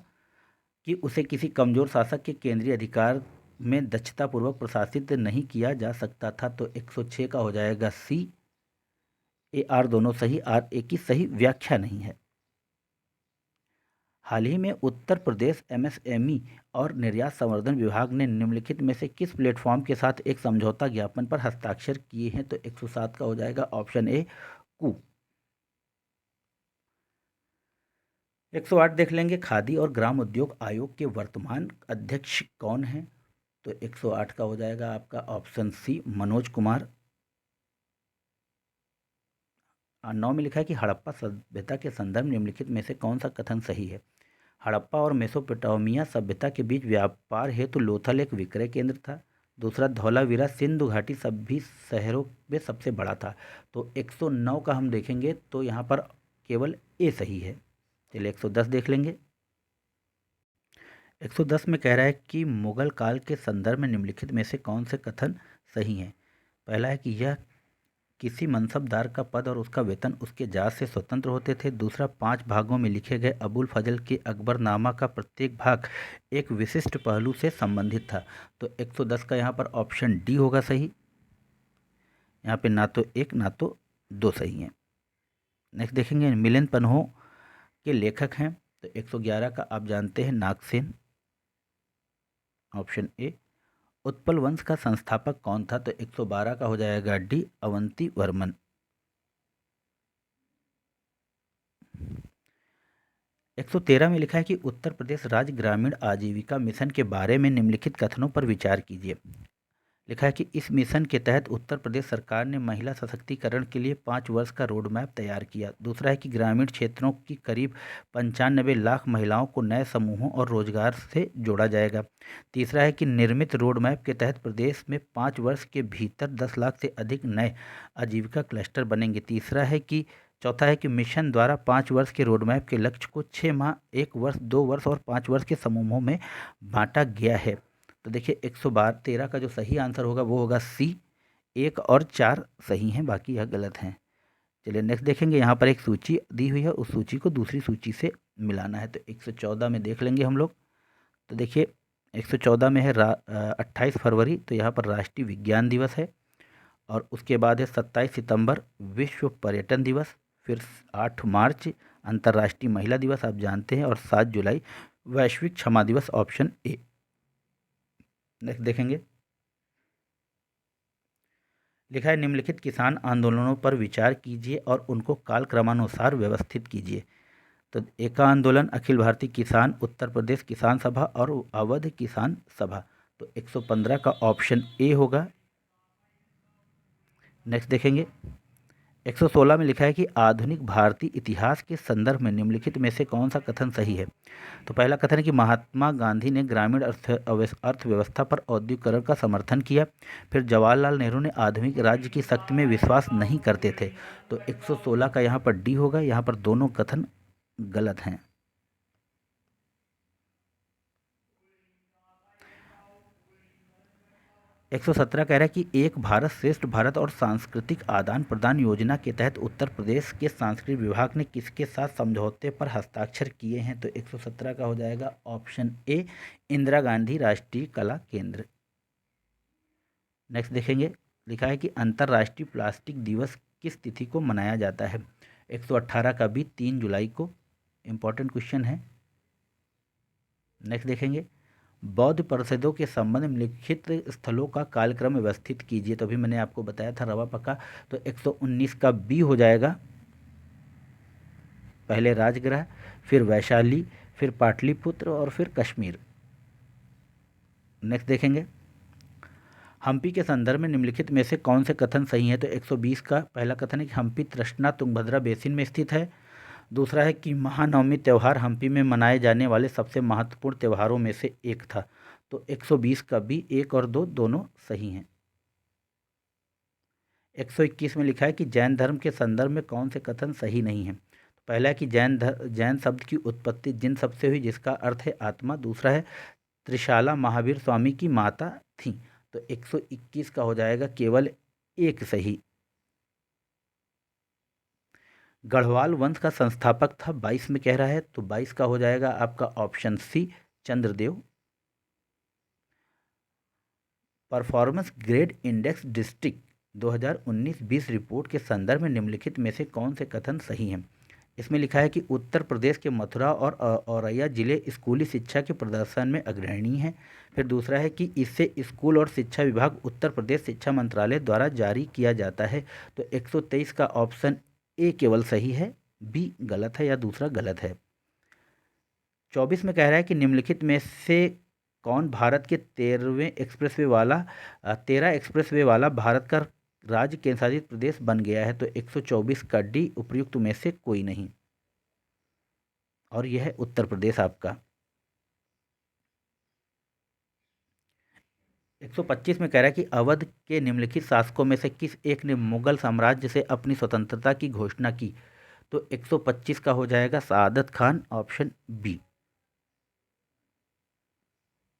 कि उसे किसी कमज़ोर शासक के केंद्रीय अधिकार में दक्षतापूर्वक प्रशासित नहीं किया जा सकता था। तो 106 का हो जाएगा सी, ए आर दोनों सही, आर ए की सही व्याख्या नहीं है। हाल ही में उत्तर प्रदेश MSME और निर्यात संवर्धन विभाग ने निम्नलिखित में से किस प्लेटफॉर्म के साथ एक समझौता ज्ञापन पर हस्ताक्षर किए हैं। तो 107 का हो जाएगा ऑप्शन ए, कू। 108 देख लेंगे, खादी और ग्राम उद्योग आयोग के वर्तमान अध्यक्ष कौन हैं? तो 108 का हो जाएगा आपका ऑप्शन सी, मनोज कुमार। 9 में लिखा है कि हड़प्पा सभ्यता के संदर्भ निम्नलिखित में से कौन सा कथन सही है? हड़प्पा और मेसोपोटामिया सभ्यता के बीच व्यापार हेतु लोथल एक विक्रय केंद्र था। दूसरा, धौलावीरा सिंधु घाटी सभी शहरों में सबसे बड़ा था। तो 109 का हम देखेंगे तो यहाँ पर केवल ए सही है। चलिए 110 देख लेंगे। 110 में कह रहा है कि मुगल काल के संदर्भ में निम्नलिखित में से कौन से कथन सही हैं? पहला है कि यह किसी मनसबदार का पद और उसका वेतन उसके जात से स्वतंत्र होते थे। दूसरा, 5 भागों में लिखे गए अबुल फजल के अकबरनामा का प्रत्येक भाग एक विशिष्ट पहलू से संबंधित था। तो 110 का यहाँ पर ऑप्शन डी होगा सही। यहाँ पे ना तो एक ना तो दो सही हैं। नेक्स्ट देखेंगे, मिलिंद पन्हो के लेखक हैं। तो 111 का आप जानते हैं नागसेन, ऑप्शन ए। उत्पल वंश का संस्थापक कौन था? तो 112 का हो जाएगा डी, अवंती वर्मन। 113 में लिखा है कि उत्तर प्रदेश राज्य ग्रामीण आजीविका मिशन के बारे में निम्नलिखित कथनों पर विचार कीजिए। लिखा है कि इस मिशन के तहत उत्तर प्रदेश सरकार ने महिला सशक्तिकरण के लिए 5 वर्ष का रोड मैप तैयार किया। दूसरा है कि ग्रामीण क्षेत्रों की करीब 95 लाख महिलाओं को नए समूहों और रोजगार से जोड़ा जाएगा। तीसरा है कि निर्मित रोड मैप के तहत प्रदेश में 5 वर्ष के भीतर 10 लाख से अधिक नए आजीविका क्लस्टर बनेंगे। चौथा है कि मिशन द्वारा 5 वर्ष के रोड मैप के लक्ष्य को 6 माह, 1 वर्ष, 2 वर्ष और 5 वर्ष के समूहों में बांटा गया है। तो देखिए 113 का जो सही आंसर होगा वो होगा सी। 1 और 4 सही हैं, बाकी यह गलत हैं। चलिए नेक्स्ट देखेंगे, यहाँ पर एक सूची दी हुई है, उस सूची को दूसरी सूची से मिलाना है। तो 114 में देख लेंगे हम लोग। तो देखिए 114 में है 28 फरवरी, तो यहाँ पर राष्ट्रीय विज्ञान दिवस है। और उसके बाद है 27 सितंबर विश्व पर्यटन दिवस। फिर 8 मार्च अंतर्राष्ट्रीय महिला दिवस, आप जानते हैं। और 7 जुलाई वैश्विक क्षमा दिवस, ऑप्शन ए। नेक्स्ट देखेंगे, लिखा है निम्नलिखित किसान आंदोलनों पर विचार कीजिए और उनको कालक्रमानुसार व्यवस्थित कीजिए। तो एका आंदोलन, अखिल भारतीय किसान, उत्तर प्रदेश किसान सभा और अवध किसान सभा। तो 115 का ऑप्शन ए होगा। नेक्स्ट देखेंगे, 116 में लिखा है कि आधुनिक भारतीय इतिहास के संदर्भ में निम्नलिखित में से कौन सा कथन सही है? तो पहला कथन है कि महात्मा गांधी ने ग्रामीण अर्थव्यवस्था पर औद्योगिकरण का समर्थन किया। फिर जवाहरलाल नेहरू ने आधुनिक राज्य की शक्ति में विश्वास नहीं करते थे। तो 116 का यहाँ पर डी होगा। यहाँ पर दोनों कथन गलत हैं। 117 कह रहा है कि एक भारत श्रेष्ठ भारत और सांस्कृतिक आदान प्रदान योजना के तहत उत्तर प्रदेश के सांस्कृतिक विभाग ने किसके साथ समझौते पर हस्ताक्षर किए हैं? तो 117 का हो जाएगा ऑप्शन ए, इंदिरा गांधी राष्ट्रीय कला केंद्र। नेक्स्ट देखेंगे, लिखा है कि अंतर्राष्ट्रीय प्लास्टिक दिवस किस तिथि को मनाया जाता है? 118 का भी 3 जुलाई को। इंपॉर्टेंट क्वेश्चन है। नेक्स्ट देखेंगे, बौद्ध परिषदों के संबंध में लिखित स्थलों का कालक्रम व्यवस्थित कीजिए। तो अभी मैंने आपको बताया था रवा पका। तो 119 का बी हो जाएगा। पहले राजगृह, फिर वैशाली, फिर पाटलिपुत्र और फिर कश्मीर। नेक्स्ट देखेंगे, हम्पी के संदर्भ में निम्नलिखित में से कौन से कथन सही है? तो 120 का पहला कथन है कि हम्पी तृष्णा तुंगभद्रा बेसिन में स्थित है। दूसरा है कि महानवमी त्यौहार हम्पी में मनाए जाने वाले सबसे महत्वपूर्ण त्योहारों में से एक था। तो 120 का भी 1 और 2 दोनों सही हैं। 121 में लिखा है कि जैन धर्म के संदर्भ में कौन से कथन सही नहीं है? तो पहला है कि जैन शब्द की उत्पत्ति जिन शब्द से हुई जिसका अर्थ है आत्मा। दूसरा है त्रिशाला महावीर स्वामी की माता थी। तो 121 का हो जाएगा केवल एक सही। गढ़वाल वंश का संस्थापक था 22 में कह रहा है। तो 22 का हो जाएगा आपका option C, Chandradev. Performance grade index district 2019-20 report के संदर्भ में निम्नलिखित में से कौन से कथन सही हैं? इसमें लिखा है कि उत्तर प्रदेश के मथुरा और औरैया जिले स्कूली शिक्षा के प्रदर्शन में अग्रणी हैं। फिर दूसरा है कि इससे स्कूल और शिक्षा विभाग उत्तर प्रदेश शिक्षा मंत्रालय द्वारा जारी किया जाता है। तो 123 का ऑप्शन ए केवल सही है, बी गलत है या दूसरा गलत है। 24 में कह रहा है कि निम्नलिखित में से कौन भारत के 13 एक्सप्रेसवे वाला भारत का राज्य केंद्र शासित प्रदेश बन गया है। तो 124 का डी उपर्युक्त में से कोई नहीं, और यह है उत्तर प्रदेश आपका। 125 में कह रहा है कि अवध के निम्नलिखित शासकों में से किस एक ने मुगल साम्राज्य से अपनी स्वतंत्रता की घोषणा की। तो 125 का हो जाएगा सआदत खान, ऑप्शन बी।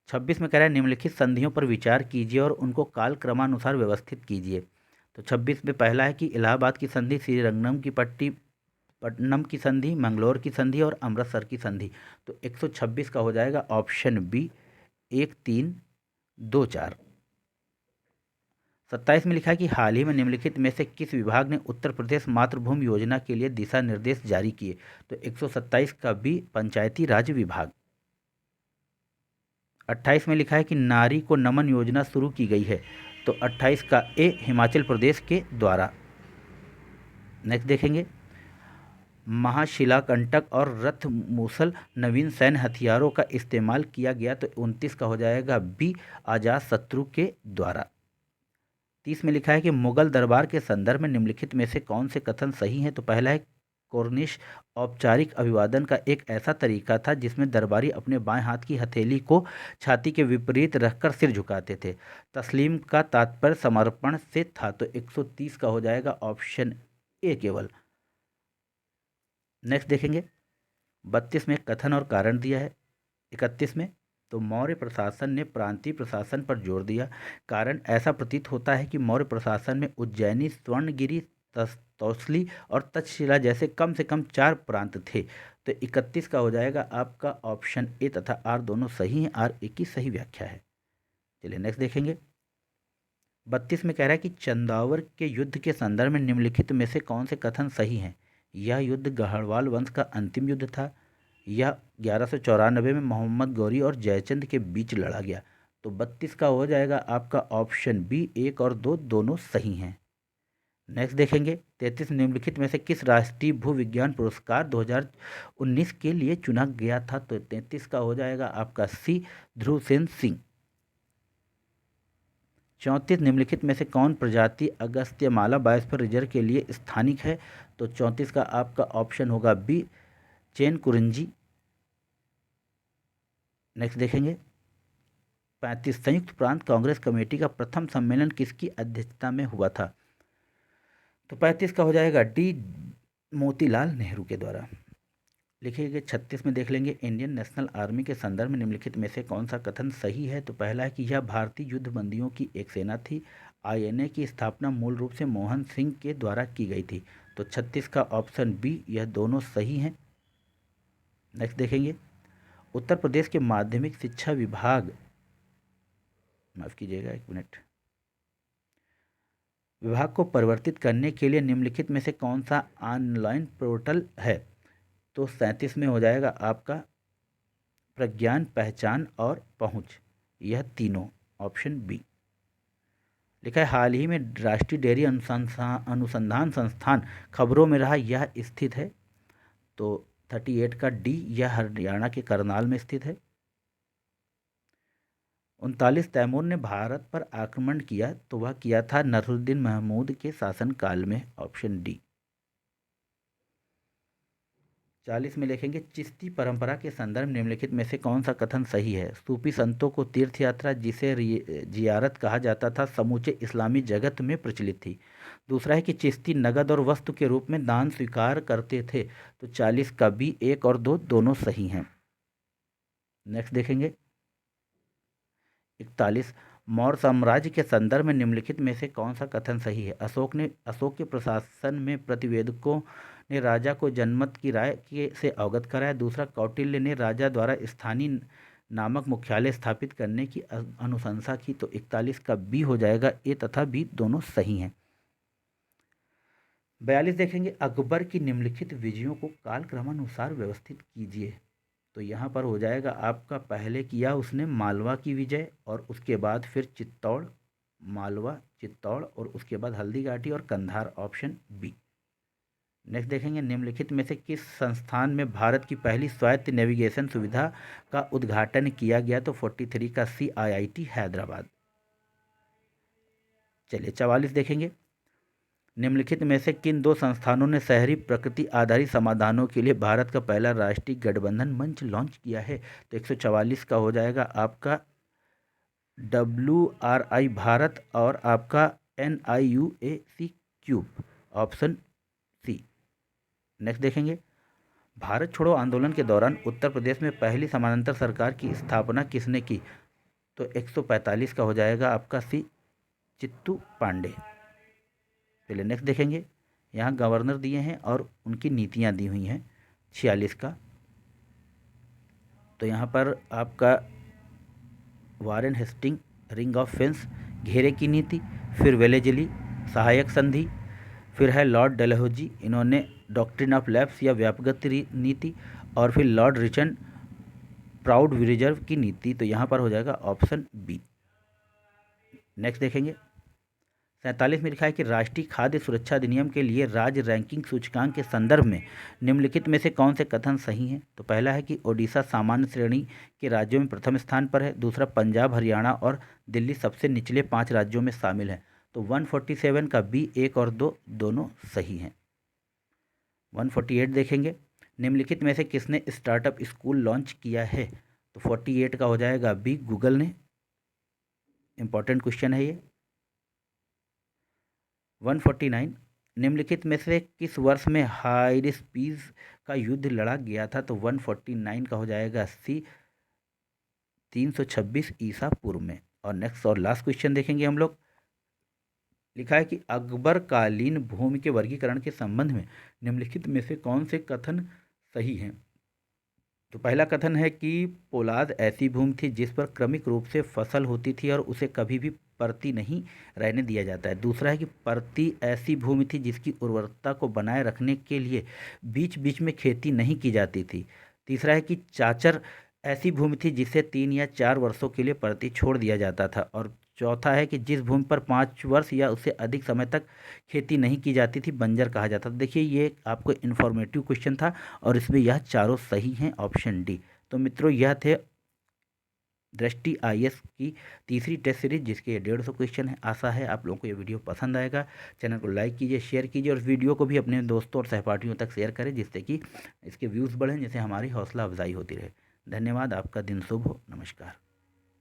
26 में कह रहा है निम्नलिखित संधियों पर विचार कीजिए और उनको काल क्रमानुसार व्यवस्थित कीजिए। तो 26 में पहला है कि इलाहाबाद की संधि, श्रीरंगम की पट्टी, पट्टनम की संधि, मंगलोर की संधि और अमृतसर की संधि। तो 126 का हो जाएगा ऑप्शन बी, 1, 3, 2, 4। 27 में लिखा है कि हाल ही में निम्नलिखित में से किस विभाग ने उत्तर प्रदेश मातृभूमि योजना के लिए दिशा निर्देश जारी किए। तो 127 का बी, पंचायती राज विभाग। 28 में लिखा है कि नारी को नमन योजना शुरू की गई है। तो 28 का ए, हिमाचल प्रदेश के द्वारा। नेक्स्ट देखेंगे, महाशिलाकंटक और रथ मूसल नवीन सैन्य हथियारों का इस्तेमाल किया गया। तो 29 का हो जाएगा बी, अजात शत्रु के द्वारा। 30 में लिखा है कि मुगल दरबार के संदर्भ में निम्नलिखित में से कौन से कथन सही हैं। तो पहला है कोर्निश औपचारिक अभिवादन का एक ऐसा तरीका था जिसमें दरबारी अपने बाएं हाथ की हथेली को छाती के विपरीत रखकर सिर झुकाते थे। तस्लीम का तात्पर्य समर्पण से था। तो 130 का हो जाएगा ऑप्शन ए केवल। नेक्स्ट देखेंगे, 32 में कथन और कारण दिया है। 31 में तो मौर्य प्रशासन ने प्रांतीय प्रशासन पर जोर दिया। कारण, ऐसा प्रतीत होता है कि मौर्य प्रशासन में उज्जैनी, स्वर्णगिरी, तौसली और तक्षशिला जैसे कम से कम 4 प्रांत थे। तो 31 का हो जाएगा आपका ऑप्शन ए तथा आर दोनों सही हैं। आर ए की सही व्याख्या है। चलिए नेक्स्ट देखेंगे, 32 में कह रहा है कि चंदावर के युद्ध के संदर्भ में निम्नलिखित में से कौन से कथन सही हैं। यह युद्ध गढ़वाल वंश का अंतिम युद्ध था। यह 1194 में मोहम्मद गौरी और जयचंद के बीच लड़ा गया। तो 32 का हो जाएगा आपका ऑप्शन बी, 1 और 2 दोनों सही हैं। नेक्स्ट देखेंगे, 33 निम्नलिखित में से किस राष्ट्रीय भू विज्ञान पुरस्कार 2019 के लिए चुना गया था। तो 33 का हो जाएगा आपका सी, ध्रुव सेन सिंह। 34 निम्नलिखित में से कौन प्रजाति अगस्त्यमाला बायोस्फीयर रिजर्व के लिए स्थानिक है। तो 34 का आपका ऑप्शन होगा बी, चेन कुरंजी। नेक्स्ट देखेंगे, 35 संयुक्त प्रांत कांग्रेस कमेटी का प्रथम सम्मेलन किसकी अध्यक्षता में हुआ था। तो 35 का हो जाएगा डी, मोतीलाल नेहरू के द्वारा। लिखिए 36 में देख लेंगे, इंडियन नेशनल आर्मी के संदर्भ में निम्नलिखित में से कौन सा कथन सही है। तो पहला है कि यह भारतीय युद्धबंदियों की एक सेना थी। आईएनए की स्थापना मूल रूप से मोहन सिंह के द्वारा की गई थी। तो 36 का ऑप्शन बी, यह दोनों सही हैं। नेक्स्ट देखेंगे, उत्तर प्रदेश के माध्यमिक शिक्षा विभाग, माफ कीजिएगा 1 मिनट, विभाग को परिवर्तित करने के लिए निम्नलिखित में से कौन सा ऑनलाइन पोर्टल है। तो 37 में हो जाएगा आपका प्रज्ञान, पहचान और पहुंच, यह तीनों, ऑप्शन बी। लिखा है हाल ही में राष्ट्रीय डेयरी अनुसंधान संस्थान खबरों में रहा, यह स्थित है। तो 38 का डी, यह हरियाणा के करनाल में स्थित है। 39 तैमूर ने भारत पर आक्रमण किया, तो वह किया था नसरुद्दीन महमूद के शासनकाल में, ऑप्शन डी। 40 में लिखेंगे, चिश्ती परंपरा के संदर्भ निम्नलिखित में से कौन सा कथन सही है। सूफी संतों को तीर्थ यात्रा, जिसे जियारत कहा जाता था, समूचे इस्लामी जगत में प्रचलित थी। दूसरा है कि चिश्ती नगद और वस्तु के रूप में दान स्वीकार करते थे। तो 40 का बी, 1 और 2 दोनों सही हैं। नेक्स्ट देखेंगे, 41 मौर्य साम्राज्य के संदर्भ में निम्नलिखित में से कौन सा कथन सही है। अशोक के प्रशासन में प्रतिवेदकों ने राजा को जनमत की राय से अवगत कराया। दूसरा, कौटिल्य ने राजा द्वारा स्थानीय नामक मुख्यालय स्थापित करने की अनुशंसा की। तो 41 का बी हो जाएगा, ए तथा बी दोनों सही हैं। 42 देखेंगे, अकबर की निम्नलिखित विजयों को कालक्रमानुसार व्यवस्थित कीजिए। तो यहाँ पर हो जाएगा आपका, पहले किया उसने मालवा की विजय, और उसके बाद फिर चित्तौड़, मालवा, चित्तौड़, और उसके बाद हल्दीघाटी और कंधार, ऑप्शन बी। नेक्स्ट देखेंगे, निम्नलिखित में से किस संस्थान में भारत की पहली स्वायत्त नेविगेशन सुविधा का उद्घाटन किया गया? तो 43 का सी, IIT हैदराबाद। चलिए 44 देखेंगे, निम्नलिखित में से किन दो संस्थानों ने शहरी प्रकृति आधारित समाधानों के लिए भारत का पहला राष्ट्रीय गठबंधन मंच लॉन्च किया है? तो 144 का हो जाएगा आपका WRI भारत और आपका NIUAC cube, option C. Next देखेंगे, भारत छोड़ो आंदोलन के दौरान उत्तर प्रदेश में पहली समानांतर सरकार की स्थापना किसने की? तो 145 का हो जाएगा आपका सी, चित्तू पांडे। चलिए नेक्स्ट देखेंगे, यहाँ गवर्नर दिए हैं और उनकी नीतियाँ दी हुई हैं 46 का। तो यहाँ पर आपका Warren Hasting, ring of fence, घेरे की नीति, फिर वेलेजली सहायक संधि, फिर है लॉर्ड डलहौजी, इन्होंने डॉक्ट्रिन ऑफ लैप्स या व्यापक नीति, और फिर लॉर्ड रिचर्ड प्राउड रिजर्व की नीति। तो यहाँ पर हो जाएगा ऑप्शन बी। नेक्स्ट देखेंगे, 47 में लिखा है कि राष्ट्रीय खाद्य सुरक्षा अधिनियम के लिए राज्य रैंकिंग सूचकांक के संदर्भ में निम्नलिखित में से कौन से कथन सही हैं? तो पहला है कि ओडिशा सामान्य श्रेणी के राज्यों में प्रथम स्थान पर है। दूसरा, पंजाब, हरियाणा और दिल्ली सबसे निचले 5 राज्यों में शामिल हैं। तो 147 का बी, 1 और 2 दोनों सही हैं। 148 देखेंगे, निम्नलिखित में से किसने स्टार्टअप स्कूल लॉन्च किया है? तो 48 का हो जाएगा बी, गूगल ने। इंपॉर्टेंट क्वेश्चन है ये। 149, निम्नलिखित में से किस वर्ष में हाइरिस्पीस का युद्ध लड़ा गया था? तो 149 का हो जाएगा सी, 326 ईसा पूर्व में। और नेक्स्ट और लास्ट क्वेश्चन देखेंगे हम लोग, लिखा है कि अकबर कालीन भूमि के वर्गीकरण के संबंध में निम्नलिखित में से कौन से कथन सही हैं? तो पहला कथन है कि पोलाद ऐसी भूमि थी जिस पर क्रमिक रूप से फसल होती थी और उसे कभी भी परती नहीं रहने दिया जाता है। दूसरा है कि परती ऐसी भूमि थी जिसकी उर्वरता को बनाए रखने के लिए बीच बीच में खेती नहीं की जाती थी। तीसरा है कि चाचर ऐसी भूमि थी जिसे 3 या 4 वर्षों के लिए परती छोड़ दिया जाता था। और चौथा है कि जिस भूमि पर 5 वर्ष या उससे अधिक समय तक खेती नहीं की जाती थी बंजर कहा जाता था। देखिए ये आपको इन्फॉर्मेटिव क्वेश्चन था और इसमें यह चारों सही हैं, ऑप्शन डी। तो मित्रों यह थे दृष्टि IAS की तीसरी टेस्ट सीरीज जिसके 150 क्वेश्चन है। आशा है आप लोगों को ये वीडियो पसंद आएगा। चैनल को लाइक कीजिए, शेयर कीजिए और वीडियो को भी अपने दोस्तों और सहपाठियों तक शेयर करें जिससे कि इसके व्यूज़ बढ़ें, जिससे हमारी हौसला अफजाई होती रहे। धन्यवाद, आपका दिन शुभ हो। नमस्कार।